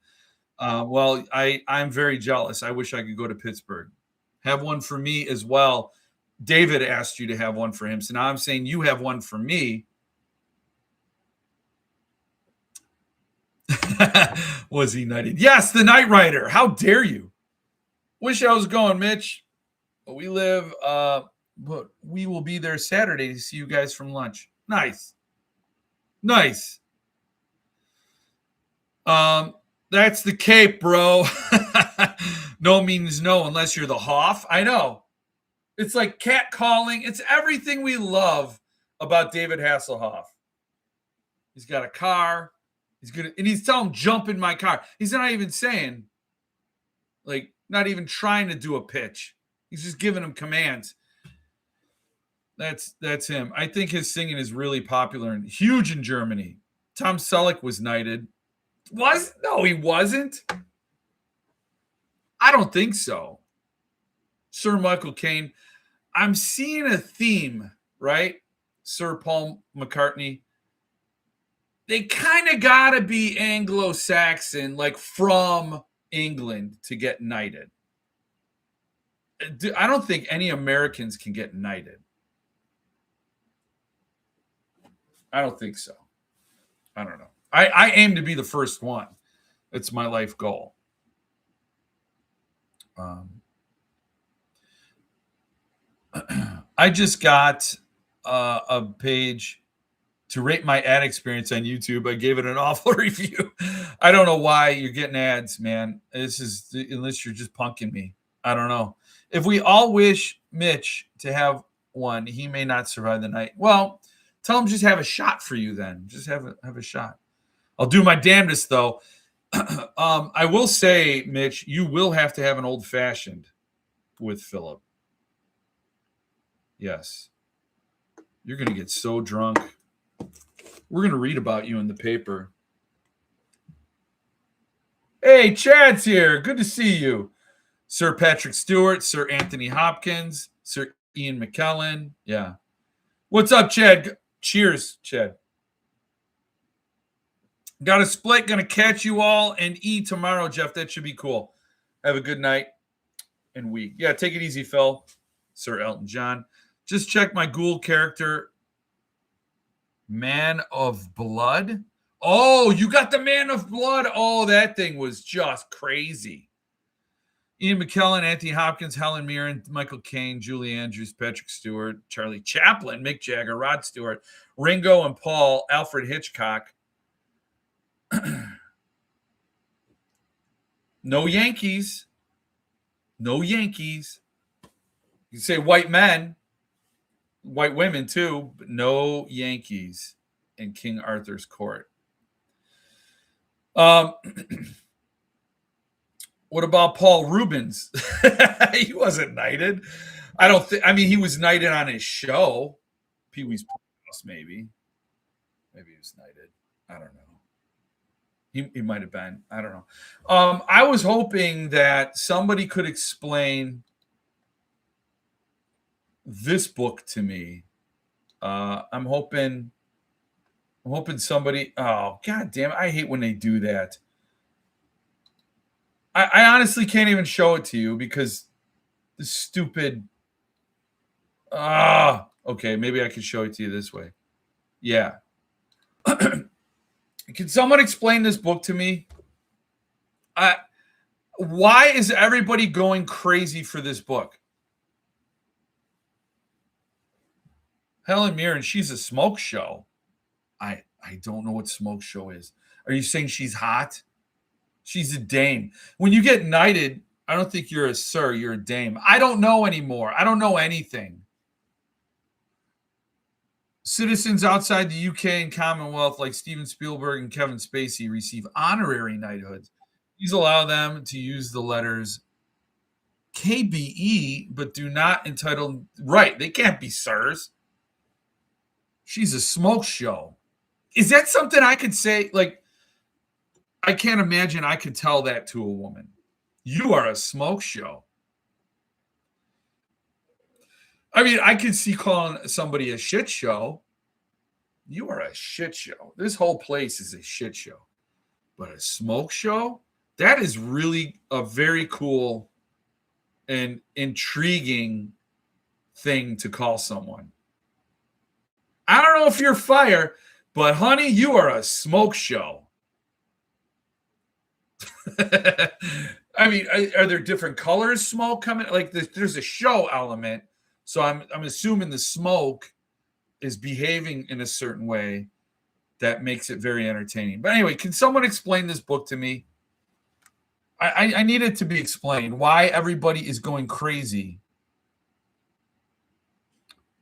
Well, I'm very jealous. I wish I could go to Pittsburgh. Have one for me as well. David asked you to have one for him. So now I'm saying you have one for me. Was he knighted? Yes, the Knight Rider. How dare you? Wish I was going, Mitch. But we live, but we will be there Saturday to see you guys from lunch. Nice. That's the cape, bro. No means no unless you're the Hoff. I know. It's like cat calling. It's everything we love about David Hasselhoff. He's got a car. He's gonna, and he's telling him, jump in my car. He's not even saying, like, not even trying to do a pitch. He's just giving him commands. That's him. I think his singing is really popular and huge in Germany. Tom Selleck was knighted. No, he wasn't. I don't think so. Sir Michael Caine. I'm seeing a theme, right? Sir Paul McCartney. They kind of got to be Anglo-Saxon, like from England, to get knighted. I don't think any Americans can get knighted. I don't think so. I don't know. I aim to be the first one. It's my life goal. I just got a page to rate my ad experience on YouTube. I gave it an awful review. I don't know why you're getting ads, man. This is unless you're just punking me. I don't know. If we all wish Mitch to have one, he may not survive the night. Well, tell him just have a shot for you then. Just have a shot. I'll do my damnedest though. I will say, Mitch, you will have to have an old fashioned with Philip. Yes. You're going to get so drunk. We're going to read about you in the paper. Hey, Chad's here. Good to see you. Sir Patrick Stewart, Sir Anthony Hopkins, Sir Ian McKellen. Yeah. What's up, Chad? Cheers, Chad. Got a split. Going to catch you all and eat tomorrow, Jeff. That should be cool. Have a good night and week. Yeah, take it easy, Phil. Sir Elton John. Just check my Ghoul character. Man of Blood. Oh, you got the Man of Blood. Oh, that thing was just crazy. Ian McKellen, Anthony Hopkins, Helen Mirren, Michael Caine, Julie Andrews, Patrick Stewart, Charlie Chaplin, Mick Jagger, Rod Stewart, Ringo and Paul, Alfred Hitchcock. No Yankees. No Yankees. You say white men, white women too, but no Yankees in King Arthur's court. What about Paul Rubens? He wasn't knighted. I don't think. I mean, he was knighted on his show, Pee Wee's Playhouse, maybe. Maybe he was knighted. I don't know. He might have been. I don't know. I was hoping that somebody could explain this book to me. I'm hoping somebody. Oh, god damn it! I hate when they do that. I honestly can't even show it to you because this stupid. Okay, maybe I could show it to you this way. Yeah. Can someone explain this book to me? Why is everybody going crazy for this book? Helen Mirren, she's a smoke show. I don't know what smoke show is. Are you saying she's hot? She's a dame. When you get knighted, I don't think you're a sir, you're a dame. I don't know anymore. I don't know anything. Citizens outside the UK and Commonwealth, like Steven Spielberg and Kevin Spacey, receive honorary knighthoods. These allow them to use the letters KBE, but do not entitle. Right, they can't be sirs. She's a smoke show. Is that something I could say? Like, I can't imagine I could tell that to a woman. You are a smoke show. I mean, I could see calling somebody a shit show. You are a shit show. This whole place is a shit show. But a smoke show? That is really a very cool and intriguing thing to call someone. I don't know if you're fire, but honey, you are a smoke show. I mean, are there different colors smoke coming? Like there's a show element. So I'm assuming the smoke is behaving in a certain way that makes it very entertaining. But anyway, can someone explain this book to me? I need it to be explained why everybody is going crazy.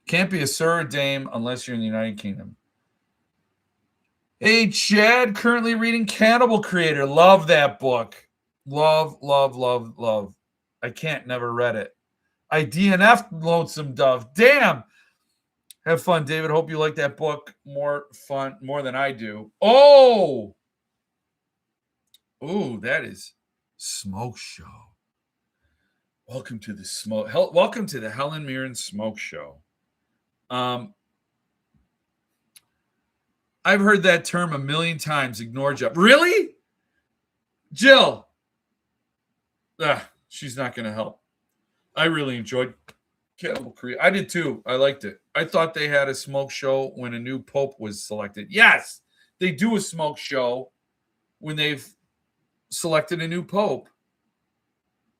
Can't be a sir or dame unless you're in the United Kingdom. Hey, Chad, currently reading Cannibal Creator. Love that book. Love, love, love, love. I can't, never read it. I DNF'd Lonesome Dove. Damn. Have fun, David. Hope you like that book more than I do. Oh, that is Smoke Show. Welcome to the Helen Mirren Smoke Show. I've heard that term a million times. Ignore Jeff. Really? Jill. She's not going to help. I really enjoyed Cannibal Creator. I did too. I liked it. I thought they had a smoke show when a new pope was selected. Yes, they do a smoke show when they've selected a new pope.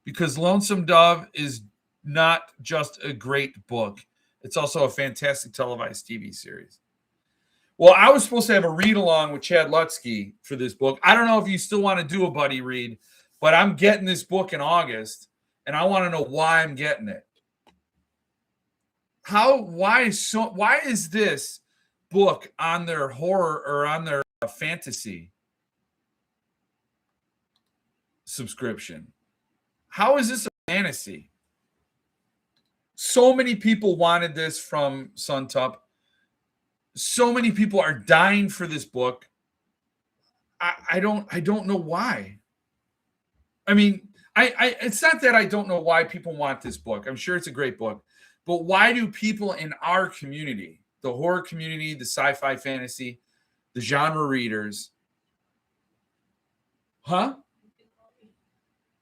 Because Lonesome Dove is not just a great book. It's also a fantastic televised TV series. Well, I was supposed to have a read-along with Chad Lutsky for this book. I don't know if you still want to do a buddy read, but I'm getting this book in August, and I want to know why I'm getting it. Why is this book on their horror or on their fantasy subscription? How is this a fantasy? So many people wanted this from Suntup. So many people are dying for this book. I don't know why. I mean, it's not that I don't know why people want this book. I'm sure it's a great book. But why do people in our community, the horror community, the sci-fi fantasy, the genre readers, huh?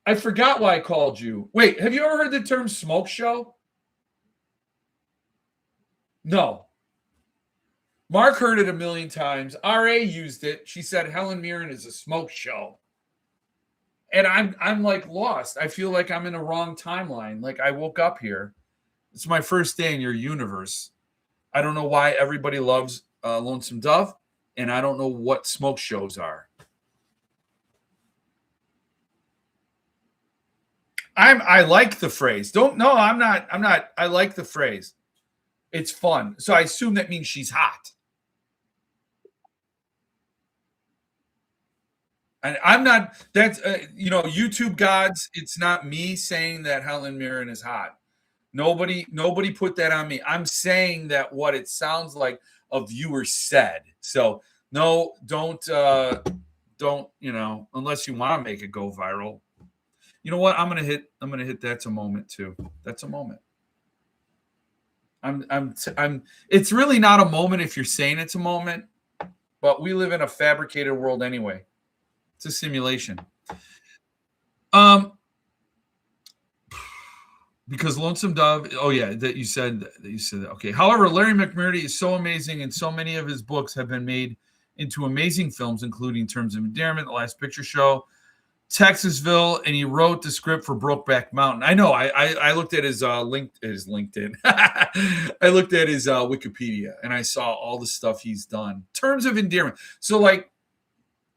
I forgot why I called you. Wait, have you ever heard the term smoke show? No. Mark heard it a million times. RA used it. She said Helen Mirren is a smoke show. And I'm like lost. I feel like I'm in a wrong timeline. Like I woke up here. It's my first day in your universe. I don't know why everybody loves Lonesome Dove, and I don't know what smoke shows are. I like the phrase. Don't no, I'm not. I like the phrase. It's fun. So I assume that means she's hot. And I'm not. That's YouTube gods. It's not me saying that Helen Mirren is hot. Nobody put that on me. I'm saying that what it sounds like a viewer said. So no, don't unless you want to make it go viral. You know what? I'm gonna hit that's a moment too. That's a moment. I'm it's really not a moment if you're saying it's a moment, but we live in a fabricated world anyway. It's a simulation. Um because Lonesome Dove, oh yeah, that you said that. Okay. However, Larry McMurtry is so amazing and so many of his books have been made into amazing films, including Terms of Endearment, The Last Picture Show, Texasville, and he wrote the script for Brokeback Mountain. I know. I looked at his LinkedIn. I looked at his Wikipedia, and I saw all the stuff he's done. Terms of Endearment. So, like,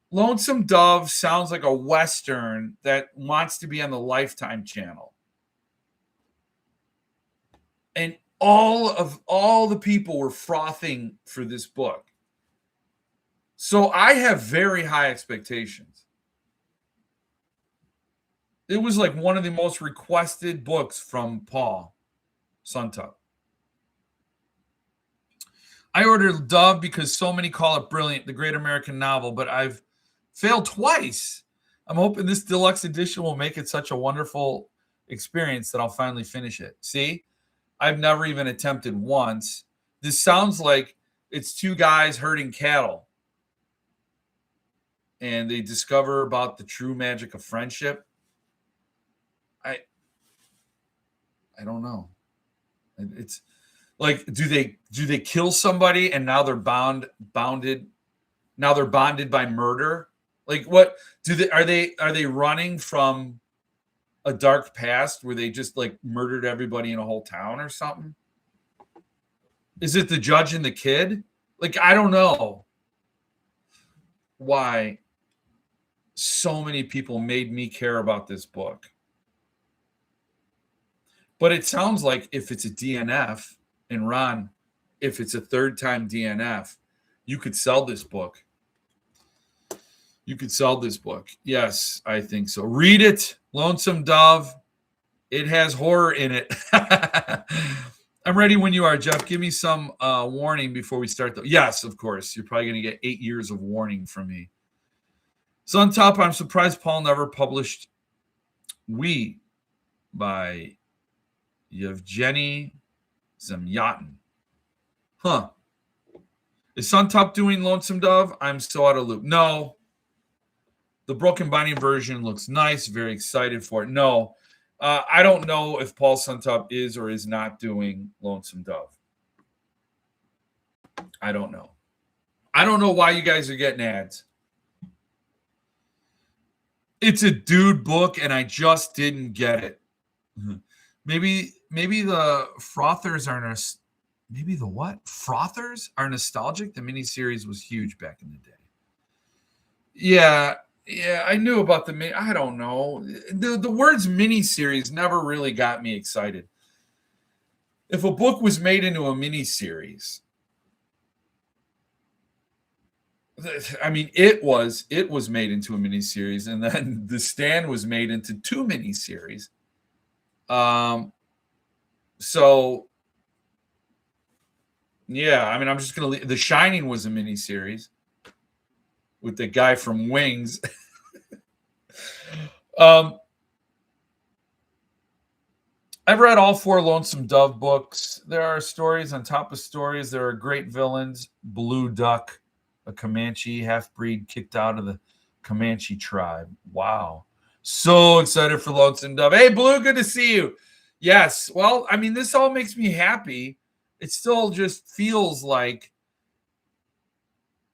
Lonesome Dove sounds like a Western that wants to be on the Lifetime channel. And all the people were frothing for this book. So I have very high expectations. It was like one of the most requested books from Paul Suntop. I ordered Dove because so many call it brilliant, the great American novel, but I've failed twice. I'm hoping this deluxe edition will make it such a wonderful experience that I'll finally finish it. See, I've never even attempted once. This sounds like it's two guys herding cattle and they discover about the true magic of friendship. I don't know. It's like do they kill somebody and now they're bounded now they're bonded by murder? Like what are they running from a dark past where they just like murdered everybody in a whole town or something? Is it the judge and the kid? Like I don't know why so many people made me care about this book. But it sounds like if it's a DNF, and Ron, if it's a third time DNF, you could sell this book. You could sell this book. Yes, I think so. Read it, Lonesome Dove. It has horror in it. I'm ready when you are, Jeff. Give me some warning before we start. Yes, of course. You're probably going to get 8 years of warning from me. So on top, I'm surprised Paul never published We by Yevgeny Zamyatin. Huh. Is Suntop doing Lonesome Dove? I'm so out of loop. No. The broken binding version looks nice. Very excited for it. No. I don't know if Paul Suntop is or is not doing Lonesome Dove. I don't know. I don't know why you guys are getting ads. It's a dude book, and I just didn't get it. Maybe the frothers are maybe the what? Frothers are nostalgic. The miniseries was huge back in the day. Yeah, I knew about the I don't know. The words miniseries never really got me excited. If a book was made into a miniseries, I mean, it was made into a miniseries, and then The Stand was made into 2 miniseries. So yeah, I mean, I'm just gonna leave. The Shining was a miniseries with the guy from Wings. I've read all 4 Lonesome Dove books. There are stories on top of stories. There are great villains. Blue Duck, a Comanche half-breed kicked out of the Comanche tribe. Wow. So excited for Lonesome Dove. Hey, Blue, good to see you. Yes. Well, I mean, this all makes me happy. It still just feels like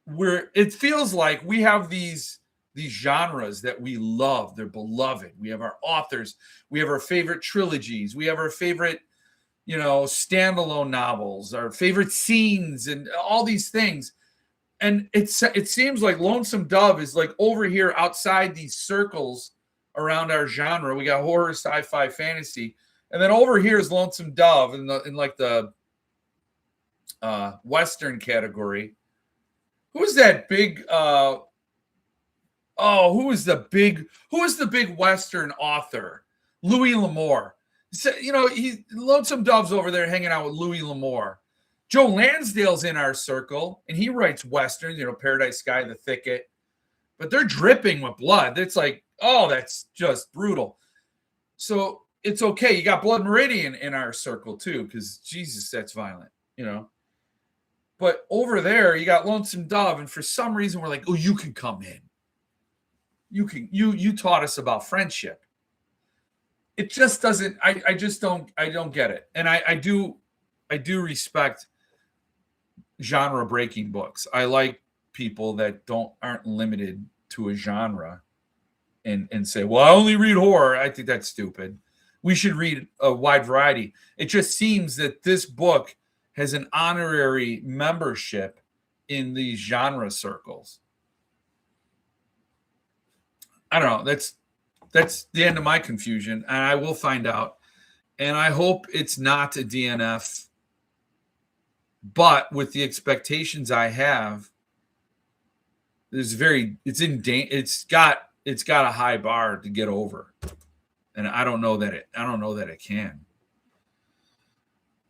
we have these genres that we love. They're beloved. We have our authors. We have our favorite trilogies. We have our favorite, standalone novels, our favorite scenes, and all these things. And it seems like Lonesome Dove is like over here outside these circles around our genre. We got horror, sci-fi, fantasy, and then over here is Lonesome Dove in like the Western category. Who is that big? Who is the big Western author? Louis L'Amour. So, Lonesome Dove's over there hanging out with Louis L'Amour. Joe Lansdale's in our circle, and he writes Westerns, Paradise Sky, The Thicket. But they're dripping with blood. It's like, oh, that's just brutal. So it's okay. You got Blood Meridian in our circle too, because Jesus, that's violent, But over there, you got Lonesome Dove, and for some reason, we're like, oh, you can come in. You taught us about friendship. It just doesn't. I don't get it, and I do respect genre breaking books. I like people that aren't limited to a genre and say, well, I only read horror. I think that's stupid. We should read a wide variety. It just seems that this book has an honorary membership in these genre circles. I don't know. That's the end of my confusion, and I will find out. And I hope it's not a DNF. But with the expectations I have, it's got a high bar to get over, and I don't know that it can.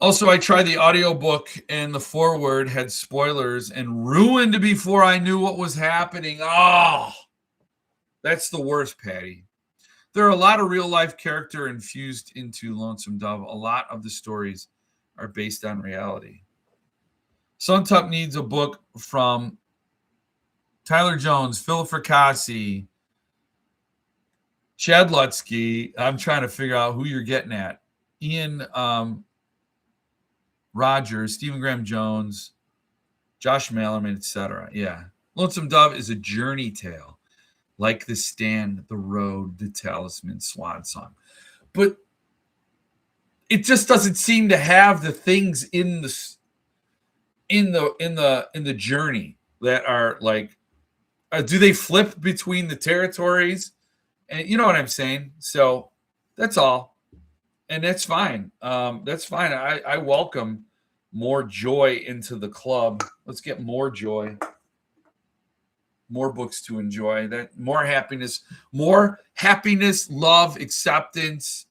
Also, I tried the audiobook, and the foreword had spoilers and ruined before I knew what was happening. Oh, that's the worst, Patty. There are a lot of real-life character infused into Lonesome Dove. A lot of the stories are based on reality. Suntup needs a book from Tyler Jones, Phil Fracassi, Chad Lutsky. I'm trying to figure out who you're getting at. Ian Rogers, Stephen Graham Jones, Josh Malerman, etc. Yeah. Lonesome Dove is a journey tale, like The Stand, The Road, The Talisman, Swan Song. But it just doesn't seem to have the things in the journey that are like, do they flip between the territories? And you know what I'm saying? So that's all. And that's fine. That's fine. I welcome more joy into the club. Let's get more joy, more books to enjoy, that more happiness, love, acceptance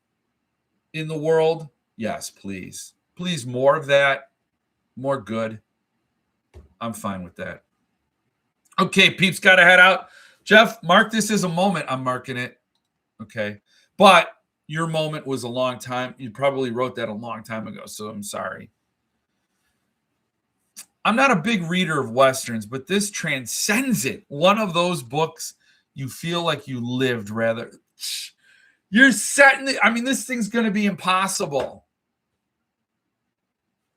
in the world. Yes, please. Please, more of that, more good. I'm fine with that. Okay, peeps, got to head out. Jeff, mark this as a moment. I'm marking it. Okay. But your moment was a long time. You probably wrote that a long time ago, so I'm sorry. I'm not a big reader of Westerns, but this transcends it. One of those books you feel like you lived rather. You're setting it. I mean, this thing's going to be impossible.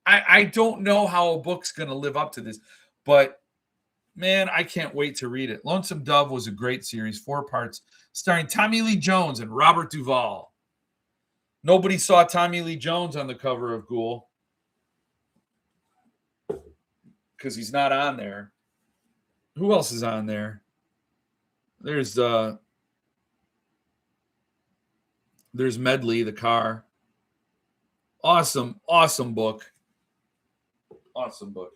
I don't know how a book's going to live up to this, but man, I can't wait to read it. Lonesome Dove was a great series, 4 parts, starring Tommy Lee Jones and Robert Duvall. Nobody saw Tommy Lee Jones on the cover of Ghoul because he's not on there. Who else is on there? There's Medley, the car. Awesome book. Awesome book.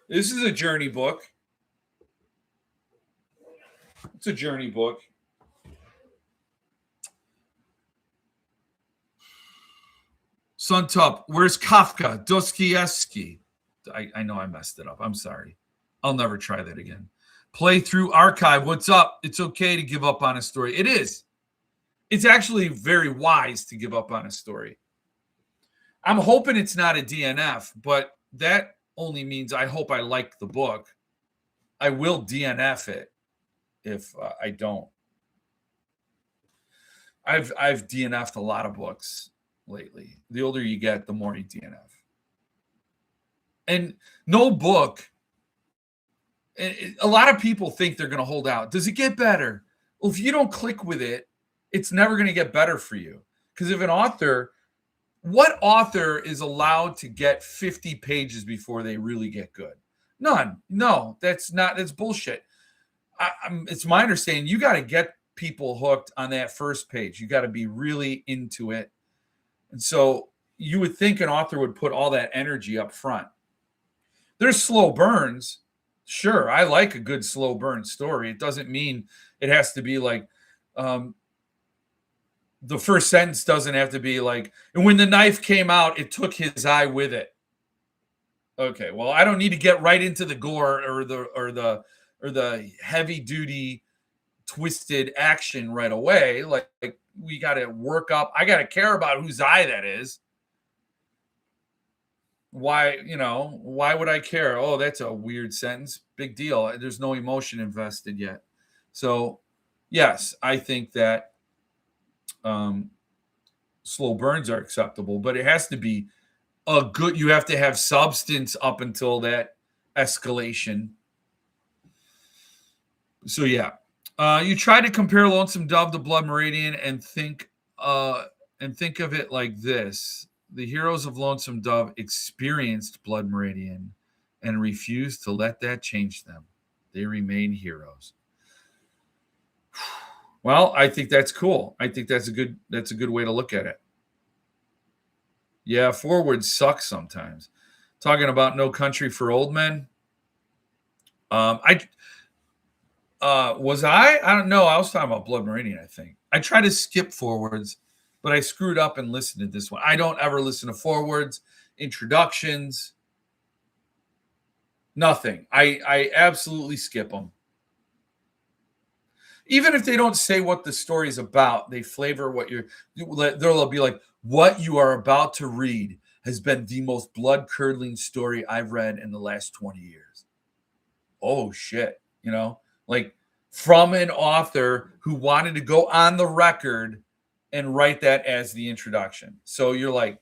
This is a journey book. It's a journey book. Suntup, where's Kafka? Dostoevsky. I know I messed it up. I'm sorry. I'll never try that again. Playthrough Archive. What's up? It's okay to give up on a story. It is. It's actually very wise to give up on a story. I'm hoping it's not a DNF, but that only means I hope I like the book. I will DNF it if I don't. I've DNF'd a lot of books lately. The older you get, the more you DNF. And no book, a lot of people think they're going to hold out. Does it get better? Well, if you don't click with it, it's never going to get better for you. Because if what author is allowed to get 50 pages before they really get good? None. No, that's bullshit. It's my understanding you got to get people hooked on that first page. You got to be really into it. And so you would think an author would put all that energy up front. There's slow burns. Sure, I like a good slow burn story. It doesn't mean it has to be like the first sentence doesn't have to be like, and when the knife came out, it took his eye with it. Okay, well, I don't need to get right into the gore or the heavy duty twisted action right away. Like we got to work up. I got to care about whose eye that is. Why, why would I care? Oh, that's a weird sentence. Big deal. There's no emotion invested yet. So, yes, I think that slow burns are acceptable, but it has to be you have to have substance up until that escalation. So, yeah. You try to compare Lonesome Dove to Blood Meridian and think of it like this. The heroes of Lonesome Dove experienced Blood Meridian and refused to let that change them. They remain heroes. Well, I think that's cool. I think that's a good way to look at it. Yeah, forwards suck sometimes. Talking about No Country for Old Men. I don't know. I was talking about Blood Meridian, I think. I try to skip forwards, but I screwed up and listened to this one. I don't ever listen to forwards, introductions, nothing. I absolutely skip them. Even if they don't say what the story is about, they flavor what they'll be like, what you are about to read has been the most blood-curdling story I've read in the last 20 years. Oh, shit. Like from an author who wanted to go on the record and write that as the introduction. So you're like,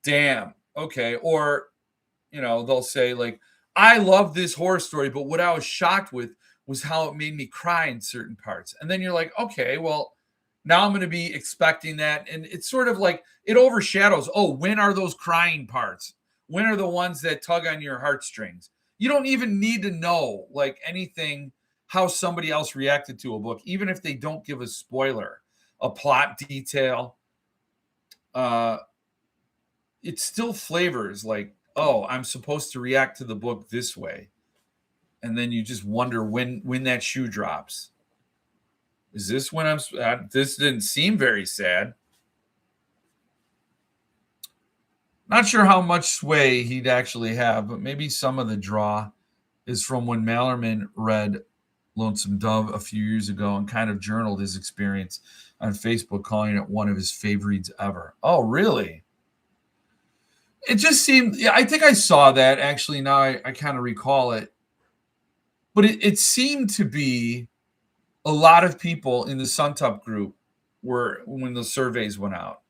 damn, okay. Or, they'll say like, I love this horror story, but what I was shocked with was how it made me cry in certain parts. And then you're like, okay, well, now I'm going to be expecting that. And it's sort of like it overshadows. Oh, when are those crying parts? When are the ones that tug on your heartstrings? You don't even need to know like anything, how somebody else reacted to a book, even if they don't give a spoiler, a plot detail. It still flavors like, oh, I'm supposed to react to the book this way. And then you just wonder when that shoe drops. Is this when this didn't seem very sad. Not sure how much sway he'd actually have, but maybe some of the draw is from when Mallerman read Lonesome Dove a few years ago and kind of journaled his experience on Facebook, calling it one of his favorites ever. Oh, really? It just seemed, yeah, I think I saw that actually. Now I kind of recall it. But it seemed to be a lot of people in the Suntup group were, when the surveys went out,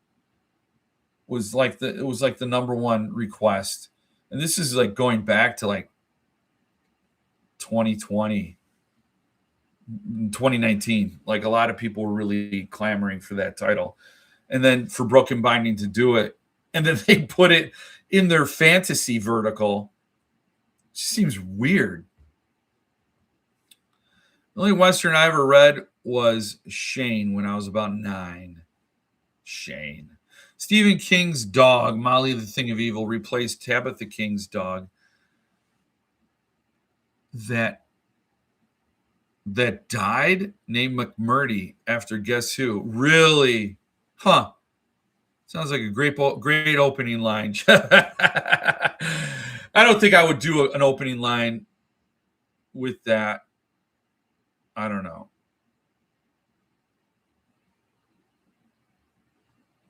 it was like the number one request. And this is like going back to like 2020, 2019. Like a lot of people were really clamoring for that title. And then for Broken Binding to do it. And then they put it in their fantasy vertical. It just seems weird. The only Western I ever read was Shane when I was about 9. Shane. Stephen King's dog, Molly the Thing of Evil, replaced Tabitha King's dog that died, named McMurdy, after guess who? Really? Huh. Sounds like a great opening line. I don't think I would do an opening line with that. I don't know.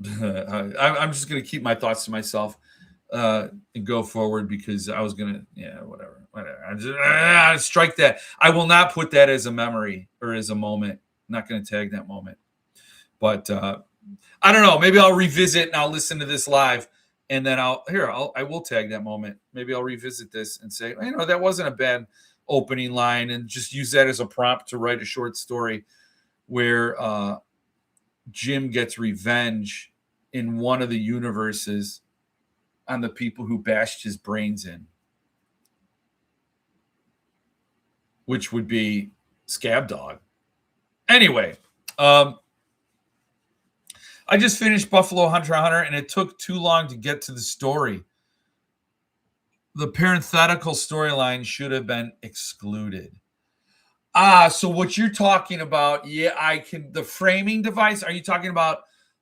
I'm just going to keep my thoughts to myself and go forward because I was going to, whatever. I'm just, strike that. I will not put that as a memory or as a moment. I'm not going to tag that moment. But I don't know. Maybe I'll revisit and I'll listen to this live. And then I will tag that moment. Maybe I'll revisit this and say, that wasn't a bad opening line, and just use that as a prompt to write a short story where Jim gets revenge in one of the universes on the people who bashed his brains in, which would be Scab Dog. Anyway, I just finished Buffalo Hunter x Hunter, and it took too long to get to the story. The parenthetical storyline should have been excluded. So what you're talking about, the framing device, are you talking about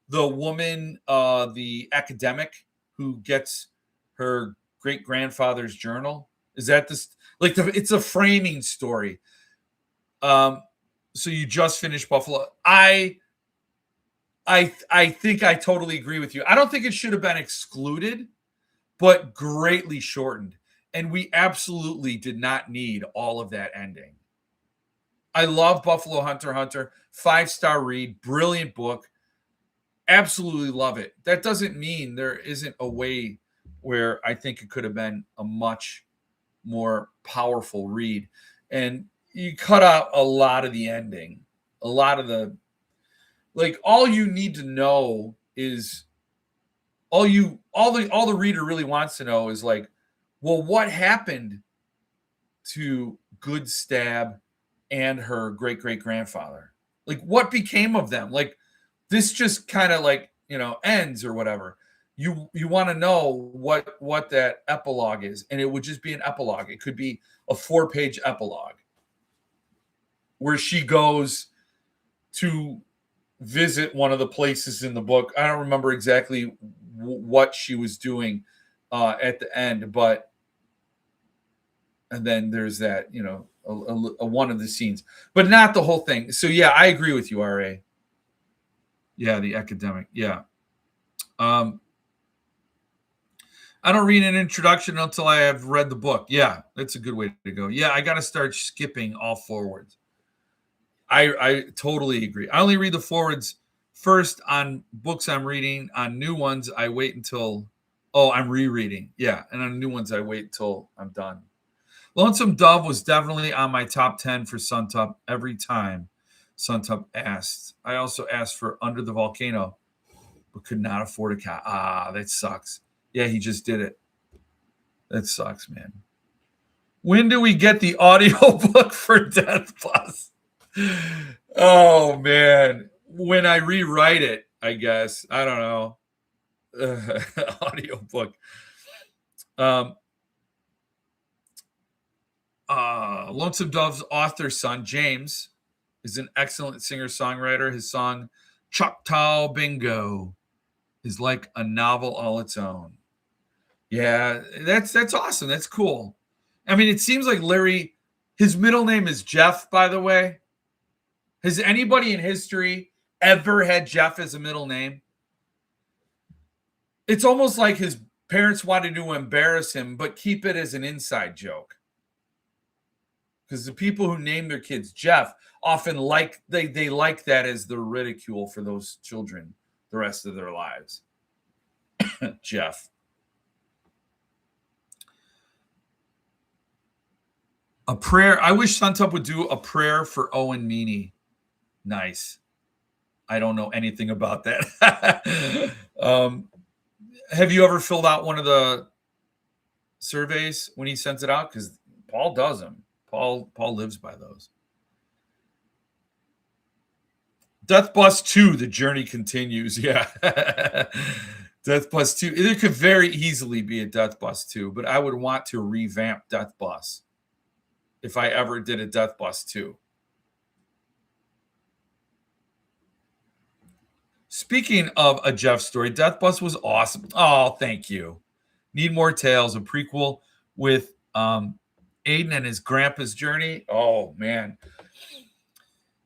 the woman, the academic who gets her great-grandfather's journal? Is that this, it's a framing story. So you just finished Buffalo. I think I totally agree with you. I don't think it should have been excluded, but greatly shortened. And we absolutely did not need all of that ending. I love Buffalo Hunter x Hunter. 5-star read, brilliant book. Absolutely love it. That doesn't mean there isn't a way where I think it could have been a much more powerful read. And you cut out a lot of the ending. A lot of the, all you need to know is all the reader really wants to know is well, what happened to Good Stab and her great-great-grandfather? What became of them? This just kind of ends or whatever. You want to know what that epilogue is, and it would just be an epilogue. It could be a 4-page epilogue where she goes to visit one of the places in the book. I don't remember exactly what she was doing at the end, but and then there's that, a one of the scenes, but not the whole thing. So yeah, I agree with you, RA. Yeah, the academic. Yeah. I don't read an introduction until I have read the book. Yeah, that's a good way to go. Yeah, I got to start skipping all forwards. I totally agree. I only read the forwards first on books I'm reading. On new ones, I wait until, I'm rereading. Yeah, and on new ones, I wait until I'm done. Lonesome Dove was definitely on my top 10 for Suntup every time Suntup asked. I also asked for Under the Volcano, but could not afford a copy. That sucks. Yeah, he just did it. That sucks, man. When do we get the audio book for Death Plus? Oh, man. When I rewrite it, I guess. I don't know. Audio book. Lonesome Dove's author son, James, is an excellent singer-songwriter. His song, Choctaw Bingo, is like a novel all its own. Yeah, that's awesome. That's cool. I mean, it seems like Larry, his middle name is Jeff, by the way. Has anybody in history ever had Jeff as a middle name? It's almost like his parents wanted to embarrass him, but keep it as an inside joke. Because the people who name their kids Jeff often they like that as the ridicule for those children the rest of their lives. Jeff. A prayer. I wish Suntup would do a prayer for Owen Meany. Nice. I don't know anything about that. Have you ever filled out one of the surveys when he sends it out? Because Paul does them. Paul lives by those. Death Bus 2, the journey continues. Yeah. Death Bus 2. There could very easily be a Death Bus 2, but I would want to revamp Death Bus if I ever did a Death Bus 2. Speaking of a Jeff story, Death Bus was awesome. Oh, thank you. Need More Tales, a prequel with Aiden and his grandpa's journey. Oh, man.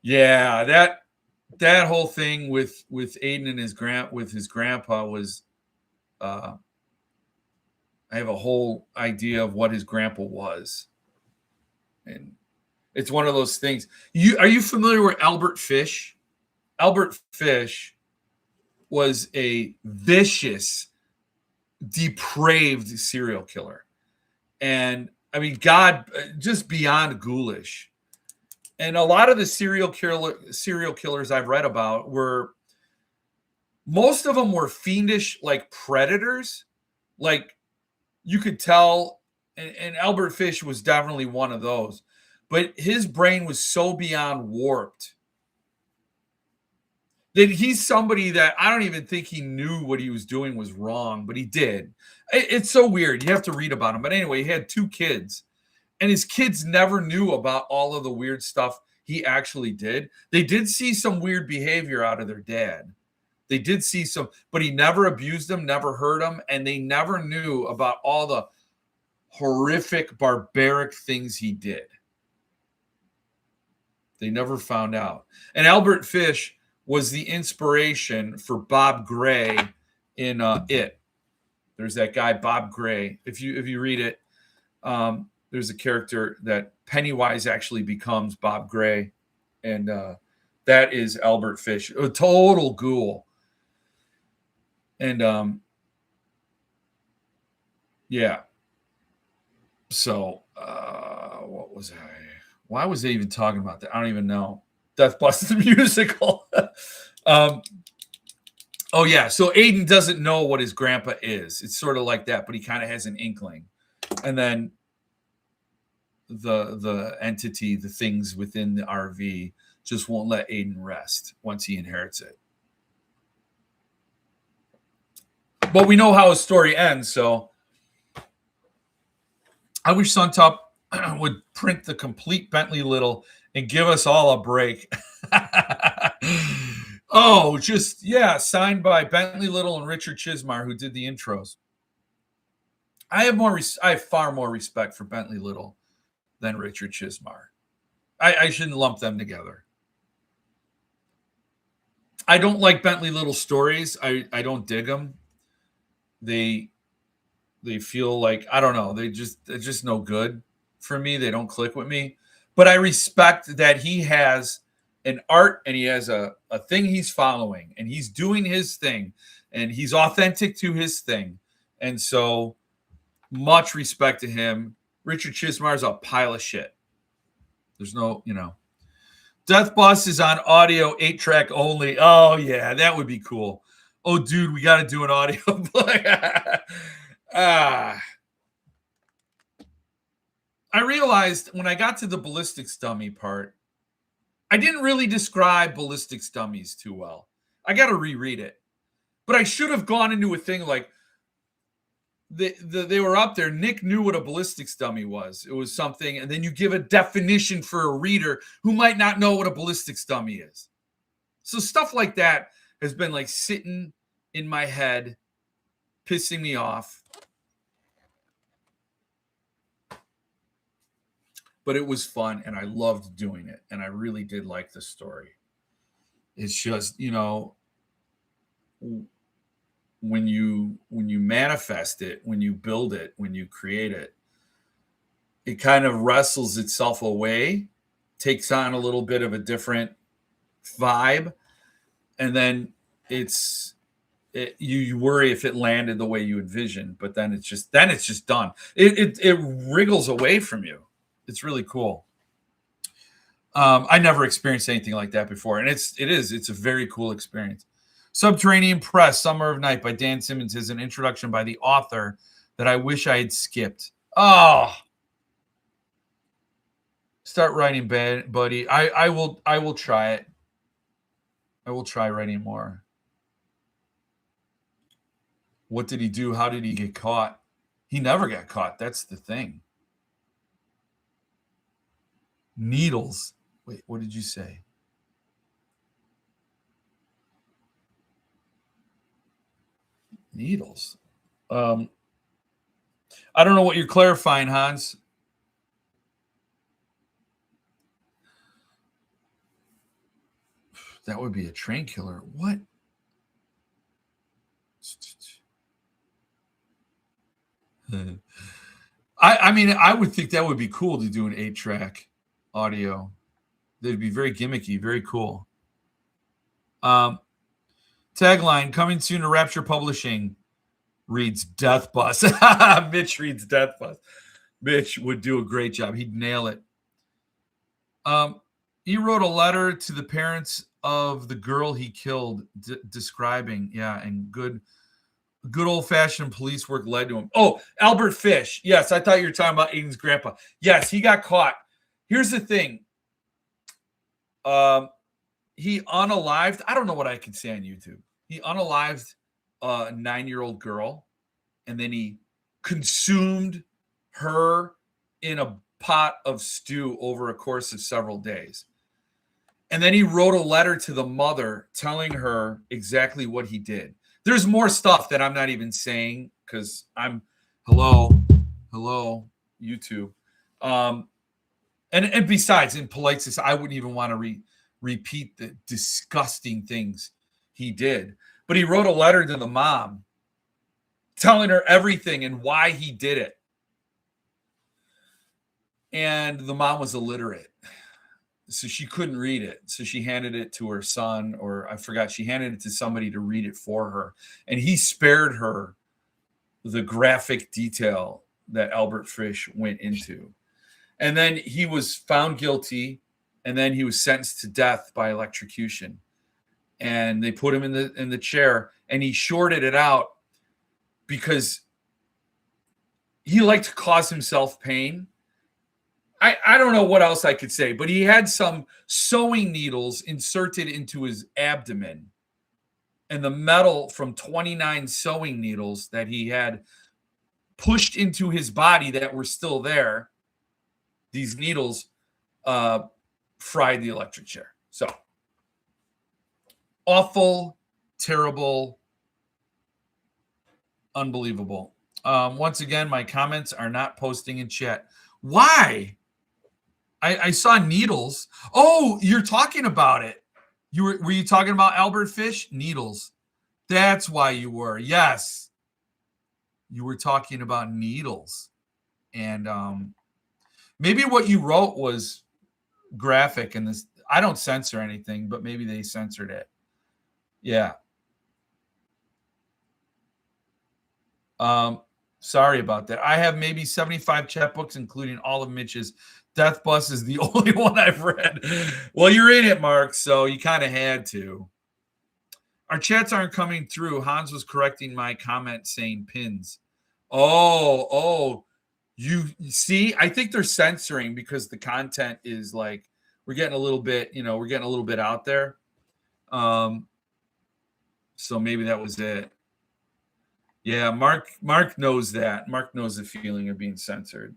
Yeah, that whole thing with Aiden and his grandpa was I have a whole idea of what his grandpa was. And it's one of those things. Are you familiar with Albert Fish? Albert Fish was a vicious, depraved serial killer. And I mean, God, just beyond ghoulish. And a lot of the serial killers I've read about most of them were fiendish, like predators. Like you could tell, and Albert Fish was definitely one of those. But his brain was so beyond warped That he's somebody that I don't even think he knew what he was doing was wrong, but he did. It's so weird. You have to read about him. But anyway, he had 2 kids, and his kids never knew about all of the weird stuff he actually did. They did see some weird behavior out of their dad. They did see some, but he never abused them, never hurt them, and they never knew about all the horrific, barbaric things he did. They never found out. And Albert Fish was the inspiration for Bob Gray in It. There's that guy Bob Gray. If you read it, there's a character that Pennywise actually becomes Bob Gray, and that is Albert Fish, a total ghoul. And yeah. So what was I? Why was I even talking about that? I don't even know. Death Bus the musical. Oh yeah. So Aiden doesn't know what his grandpa is. It's sort of like that, but he kind of has an inkling. And then the entity, the things within the RV just won't let Aiden rest once he inherits it. But we know how his story ends, so I wish Suntop would print the complete Bentley Little and give us all a break. Oh, just, yeah, signed by Bentley Little and Richard Chismar, who did the intros. I have far more respect for Bentley Little than Richard Chismar. I shouldn't lump them together. I don't like Bentley Little stories. I don't dig them. They feel like, I don't know, they're just no good for me. They don't click with me. But I respect that he has an art and he has a thing he's following and he's doing his thing and he's authentic to his thing. And so much respect to him. Richard Chismar is a pile of shit. There's no, Death Bus is on audio 8-track only. Oh yeah, that would be cool. Oh dude, we got to do an audio book. I realized when I got to the ballistics dummy part, I didn't really describe ballistics dummies too well. I got to reread it. But I should have gone into a thing like they were up there. Nick knew what a ballistics dummy was. It was something, and then you give a definition for a reader who might not know what a ballistics dummy is. So stuff like that has been like sitting in my head, pissing me off. But it was fun, and I loved doing it, and I really did like the story. It's just, when you manifest it, when you build it, when you create it, it kind of wrestles itself away, takes on a little bit of a different vibe, and then you worry if it landed the way you envisioned, but then it's just done. It wriggles away from you. It's really cool. I never experienced anything like that before, and it's a very cool experience. Subterranean Press, Summer of Night by Dan Simmons is an introduction by the author that I wish I had skipped. Oh, start writing, buddy. I will try it. I will try writing more. What did he do? How did he get caught? He never got caught. That's the thing. Needles. Wait, what did you say? Needles. I don't know what you're clarifying, Hans. That would be a train killer. What? I mean, I would think that would be cool to do an 8-track audio. That'd be very gimmicky, very cool. Tagline, coming soon to Rapture Publishing, reads Death Bus. Mitch reads Death Bus. Mitch would do a great job. He'd nail it. He wrote a letter to the parents of the girl he killed, describing, and good old-fashioned police work led to him. Oh, Albert Fish. Yes, I thought you were talking about Aiden's grandpa. Yes, he got caught. Here's the thing. he unalived. I don't know what I can say on YouTube. He unalived a 9-year-old girl, and then he consumed her in a pot of stew over a course of several days. And then he wrote a letter to the mother telling her exactly what he did. There's more stuff that I'm not even saying because I'm hello, YouTube. And besides, in polite society, I wouldn't even want to repeat the disgusting things he did. But he wrote a letter to the mom telling her everything and why he did it. And the mom was illiterate, so she couldn't read it. So she handed it to her son, or I forgot, she handed it to somebody to read it for her. And he spared her the graphic detail that Albert Fish went into. And then he was found guilty, and then he was sentenced to death by electrocution. And they put him in the chair, and he shorted it out because he liked to cause himself pain. I don't know what else I could say, but he had some sewing needles inserted into his abdomen, and the metal from 29 sewing needles that he had pushed into his body that were still there, these needles fried the electric chair. So awful, terrible, unbelievable. Once again, my comments are not posting in chat. Why? I saw needles. Oh, you're talking about it. Were you talking about Albert Fish? Needles. That's why you were. Yes. You were talking about needles. And maybe what you wrote was graphic, and this, I don't censor anything, but maybe they censored it. Yeah. Sorry about that. I have maybe 75 chat books, including all of Mitch's. Death Bus is the only one I've read. Well, you're in it, Mark, so you kind of had to. Our chats aren't coming through. Hans was correcting my comment saying pins. Oh, you see, I think they're censoring because the content is like, we're getting a little bit, we're getting a little bit out there. So maybe that was it. Yeah, Mark knows that. Mark knows the feeling of being censored.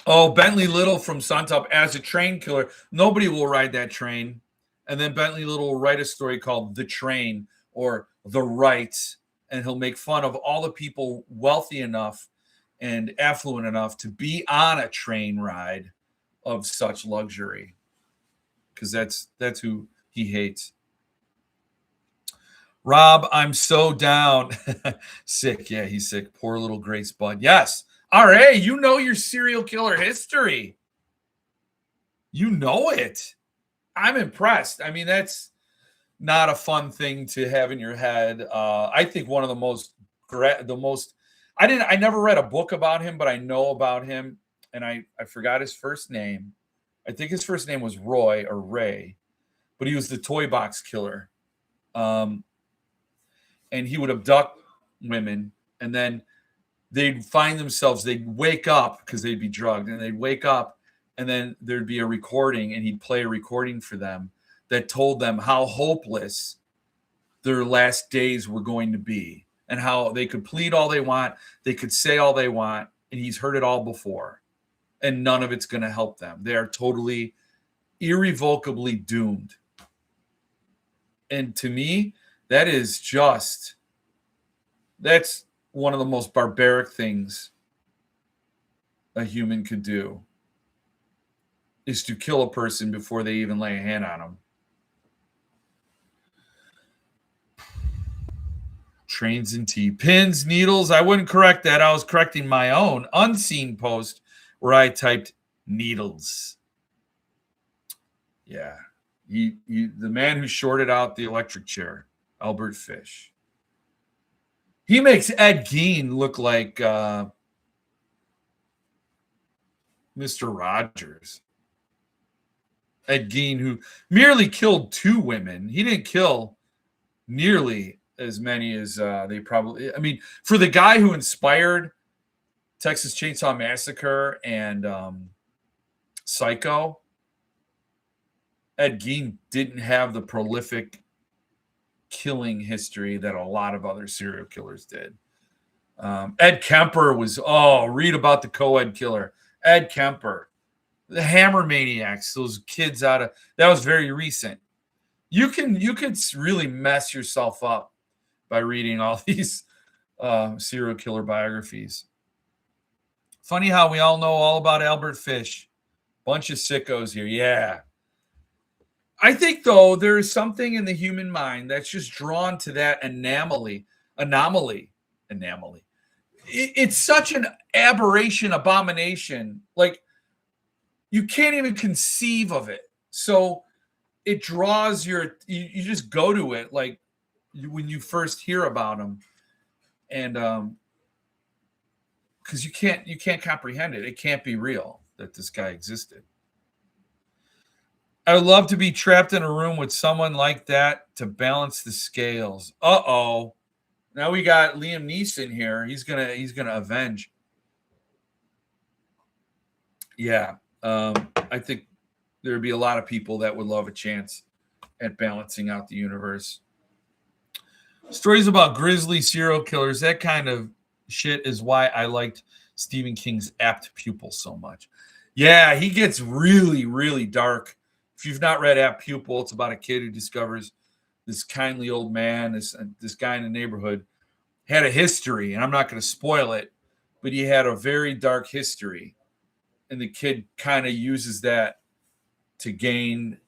Oh, Bentley Little from Suntop as a train killer. Nobody will ride that train. And then Bentley Little will write a story called The Train or The Rights, and he'll make fun of all the people wealthy enough and affluent enough to be on a train ride of such luxury, because that's who he hates. Rob, I'm so down. Sick. Yeah, he's sick. Poor little Grace Bud. Yes. RA, you know your serial killer history. You know it. I'm impressed. I mean, that's not a fun thing to have in your head. I think one of the most, I never read a book about him, but I know about him, and I forgot his first name. I think his first name was Roy or Ray, but he was the toy box killer. And he would abduct women, and then they'd find themselves, they'd wake up because they'd be drugged, and they'd wake up, and then there'd be a recording, and he'd play a recording for them that told them how hopeless their last days were going to be, and how they could plead all they want, they could say all they want, and he's heard it all before, and none of it's going to help them. They are totally, irrevocably doomed. And to me, that's one of the most barbaric things a human could do, is to kill a person before they even lay a hand on them. Trains and tea. Pins, needles. I wouldn't correct that. I was correcting my own unseen post where I typed needles. Yeah. The man who shorted out the electric chair, Albert Fish. He makes Ed Gein look like Mr. Rogers. Ed Gein, who merely killed 2 women. He didn't kill nearly as many as they probably. I mean, for the guy who inspired Texas Chainsaw Massacre and Psycho, Ed Gein didn't have the prolific killing history that a lot of other serial killers did. Ed Kemper was, read about the co-ed killer. Ed Kemper, the Hammer Maniacs, those kids out of, that was very recent. You could really mess yourself up by reading all these serial killer biographies. Funny how we all know all about Albert Fish. Bunch of sickos here. Yeah. I think, though, there is something in the human mind that's just drawn to that anomaly. It's such an aberration, abomination. Like, you can't even conceive of it. So it draws you just go to it, like when you first hear about them. And because you can't comprehend it. It can't be real that this guy existed. I would love to be trapped in a room with someone like that to balance the scales. Uh-oh. Now we got Liam Neeson here. He's gonna avenge. Yeah. I think there'd be a lot of people that would love a chance at balancing out the universe. Stories about grisly serial killers, that kind of shit is why I liked Stephen King's Apt Pupil so much. Yeah, he gets really, really dark. If you've not read Apt Pupil, it's about a kid who discovers this kindly old man, this guy in the neighborhood, had a history, and I'm not going to spoil it, but he had a very dark history. And the kid kind of uses that to gain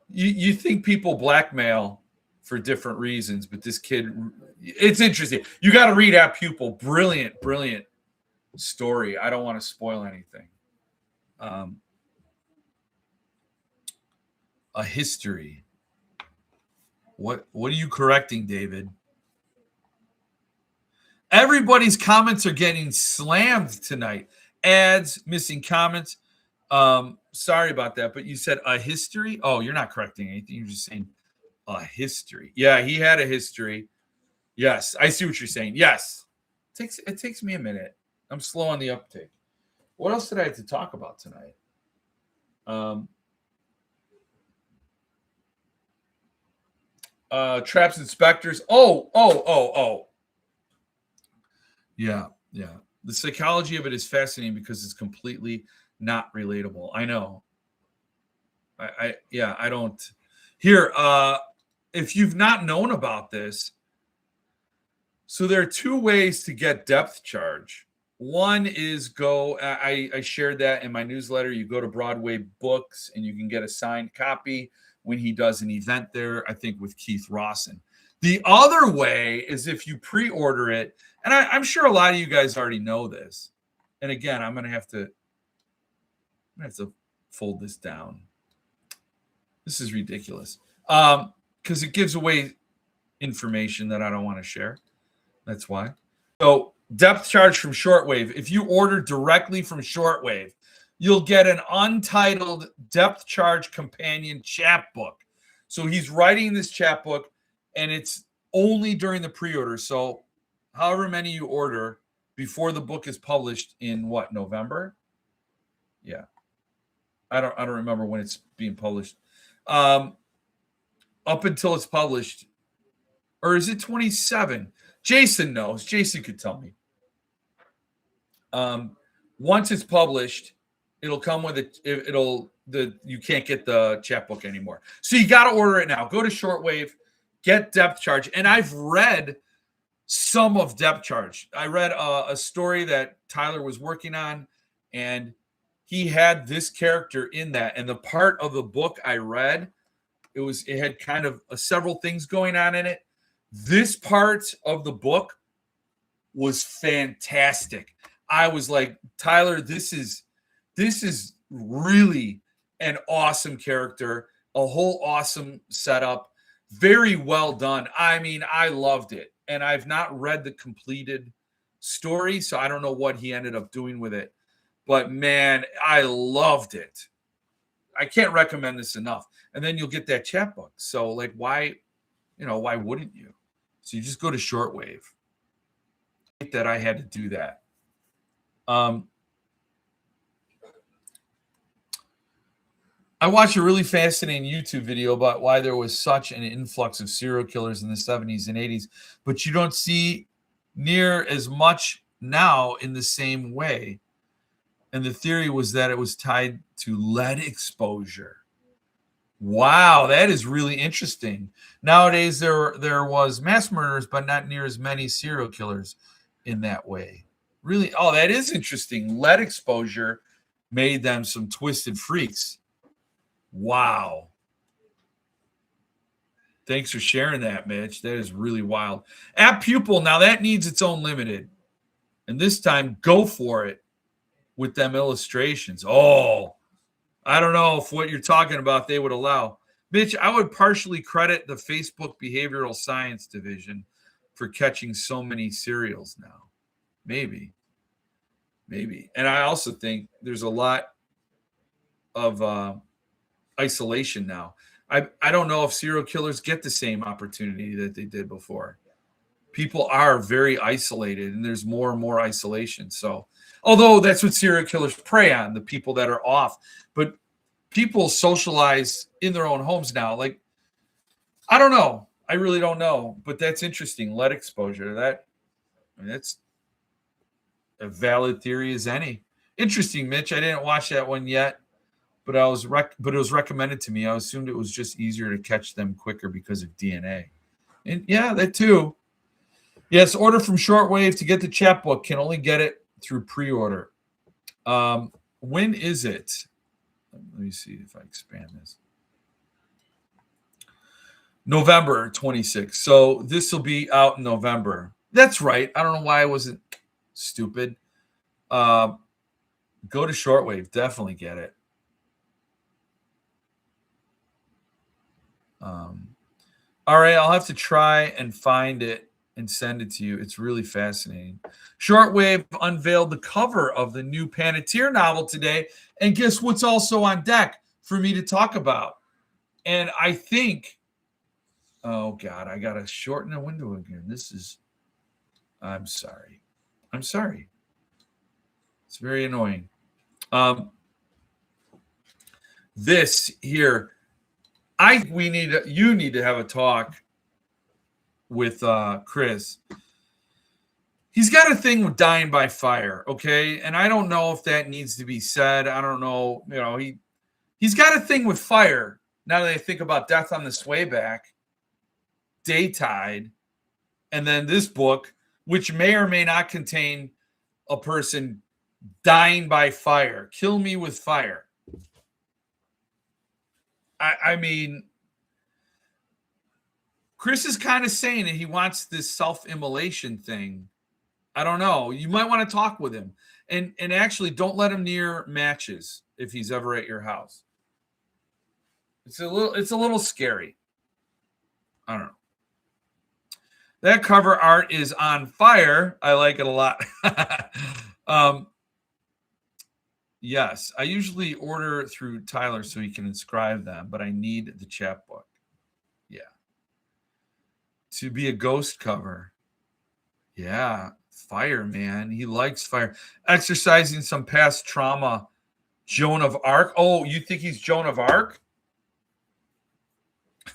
you think people blackmail for different reasons, but this kid, it's interesting. You got to read Apt Pupil. Brilliant story. I don't want to spoil anything. A history. What are you correcting, David? Everybody's comments are getting slammed tonight. Ads, missing comments. Sorry about that, but you said a history. Oh, you're not correcting anything. You're just saying a history. Yeah, he had a history. Yes, I see what you're saying. Yes. It takes me a minute. I'm slow on the uptake. What else did I have to talk about tonight? Traps and specters. Oh. Yeah. The psychology of it is fascinating because it's completely not relatable. I know. I don't. Here, if you've not known about this, so there are two ways to get depth charge. One is I shared that in my newsletter. You go to Broadway Books and you can get a signed copy when he does an event there, I think with Keith Rawson. The other way is if you pre-order it, and I'm sure a lot of you guys already know this. And again, I'm gonna have to fold this down. This is ridiculous. Because it gives away information that I don't want to share. That's why. So depth charge from Shortwave. If you order directly from Shortwave, you'll get an untitled depth charge companion chapbook. So he's writing this chapbook, and it's only during the pre-order. So however many you order before the book is published in November? Yeah. I don't remember when it's being published. Up until it's published, or is it 27? Jason knows. Jason could tell me. Once it's published, it'll come with it. You can't get the chapbook anymore. So you got to order it now. Go to Shortwave, get depth charge. And I've read some of depth charge. I read a story that Tyler was working on, and he had this character in that. And the part of the book I read, it had kind of several things going on in it. This part of the book was fantastic. I was like, Tyler, this is really an awesome character, a whole awesome setup, very well done. I mean, I loved it. And I've not read the completed story, so I don't know what he ended up doing with it. But man, I loved it. I can't recommend this enough. And then you'll get that chapbook. So like, why wouldn't you? So you just go to Shortwave. That I had to do that. I watched a really fascinating YouTube video about why there was such an influx of serial killers in the 70s and 80s, but you don't see near as much now in the same way. And the theory was that it was tied to lead exposure. Wow, that is really interesting. Nowadays, there was mass murders, but not near as many serial killers in that way. Really, oh, that is interesting. Lead exposure made them some twisted freaks. Wow. Thanks for sharing that, Mitch. That is really wild. App Pupil, now that needs its own limited. And this time, go for it with them illustrations. Oh, I don't know if what you're talking about they would allow. Mitch, I would partially credit the Facebook Behavioral Science Division for catching so many serials now. Maybe. And I also think there's a lot of isolation now. I don't know if serial killers get the same opportunity that they did before. People are very isolated, and there's more and more isolation. So, although that's what serial killers prey on, the people that are off. But people socialize in their own homes now. Like, I don't know. I really don't know. But that's interesting. Lead exposure. That's a valid theory as any. Interesting, Mitch. I didn't watch that one yet, but it was recommended to me. I assumed it was just easier to catch them quicker because of DNA. And yeah, that too. Yes, order from Shortwave to get the chapbook. Can only get it through pre-order. When is it? Let me see if I expand this. November 26th. So this will be out in November. That's right. I don't know why I wasn't stupid. Go to Shortwave. Definitely get it. All right, I'll have to try and find it and send it to you. It's really fascinating. Shortwave unveiled the cover of the new Panettone novel today. And guess what's also on deck for me to talk about? And I think, oh God, I got to shorten the window again. I'm sorry. It's very annoying. This here, you need to have a talk with Chris. He's got a thing with dying by fire, okay? And I don't know if that needs to be said. I don't know. You know, he's got a thing with fire. Now that I think about Death on the Swayback, Daytide, and then this book, which may or may not contain a person dying by fire. Kill me with fire. I mean, Chris is kind of saying that he wants this self-immolation thing. I don't know. You might want to talk with him. And actually don't let him near matches if he's ever at your house. It's a little scary. I don't know. That cover art is on fire. I like it a lot. Yes, I usually order through Tyler so he can inscribe them, but I need the chapbook. Yeah. To be a ghost cover. Yeah. Fire, man. He likes fire. Exercising some past trauma. Joan of Arc. Oh, you think he's Joan of Arc?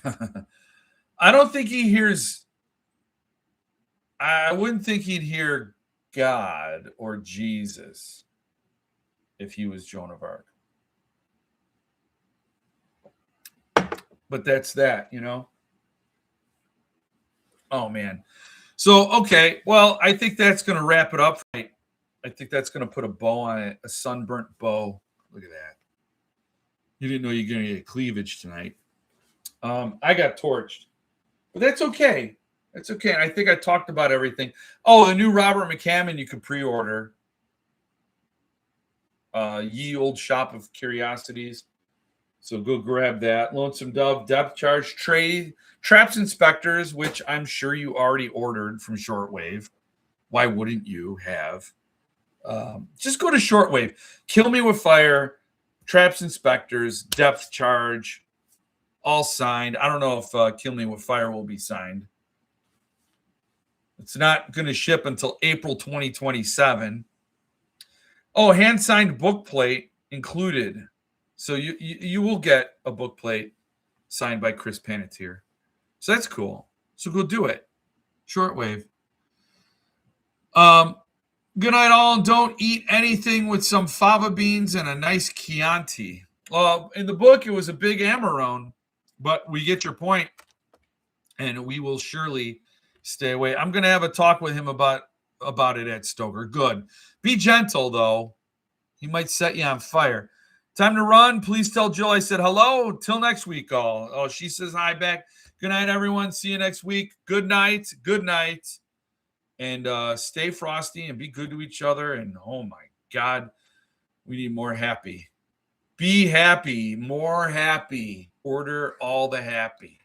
I don't think he hears. I wouldn't think he'd hear God or Jesus if he was Joan of Arc. But that's that, you know? Oh, man. So, okay. Well, I think that's going to wrap it up. I think that's going to put a bow on it, a sunburnt bow. Look at that. You didn't know you're going to get cleavage tonight. I got torched. But that's okay. That's okay. And I think I talked about everything. Oh, the new Robert McCammon you can pre-order. Ye Old Shop of Curiosities. So go grab that. Lonesome Dove, Depth Charge, Traps Inspectors, which I'm sure you already ordered from Shortwave. Why wouldn't you have? Just go to Shortwave. Kill Me with Fire, Traps Inspectors, Depth Charge, all signed. I don't know if Kill Me with Fire will be signed. It's not going to ship until April 2027. Oh, hand-signed book plate included. So you will get a book plate signed by Chris Panettiere. So that's cool. So go do it. Shortwave. Good night, all. And don't eat anything with some fava beans and a nice Chianti. In the book, it was a big Amarone, but we get your point, and we will surely stay away. I'm going to have a talk with him about it at Stoker. Good. Be gentle, though. He might set you on fire. Time to run. Please tell Jill I said hello. Till next week, all. Oh, she says hi back. Good night, everyone. See you next week. Good night. Good night. And stay frosty and be good to each other. And oh my God, we need more happy. Be happy, more happy. Order all the happy.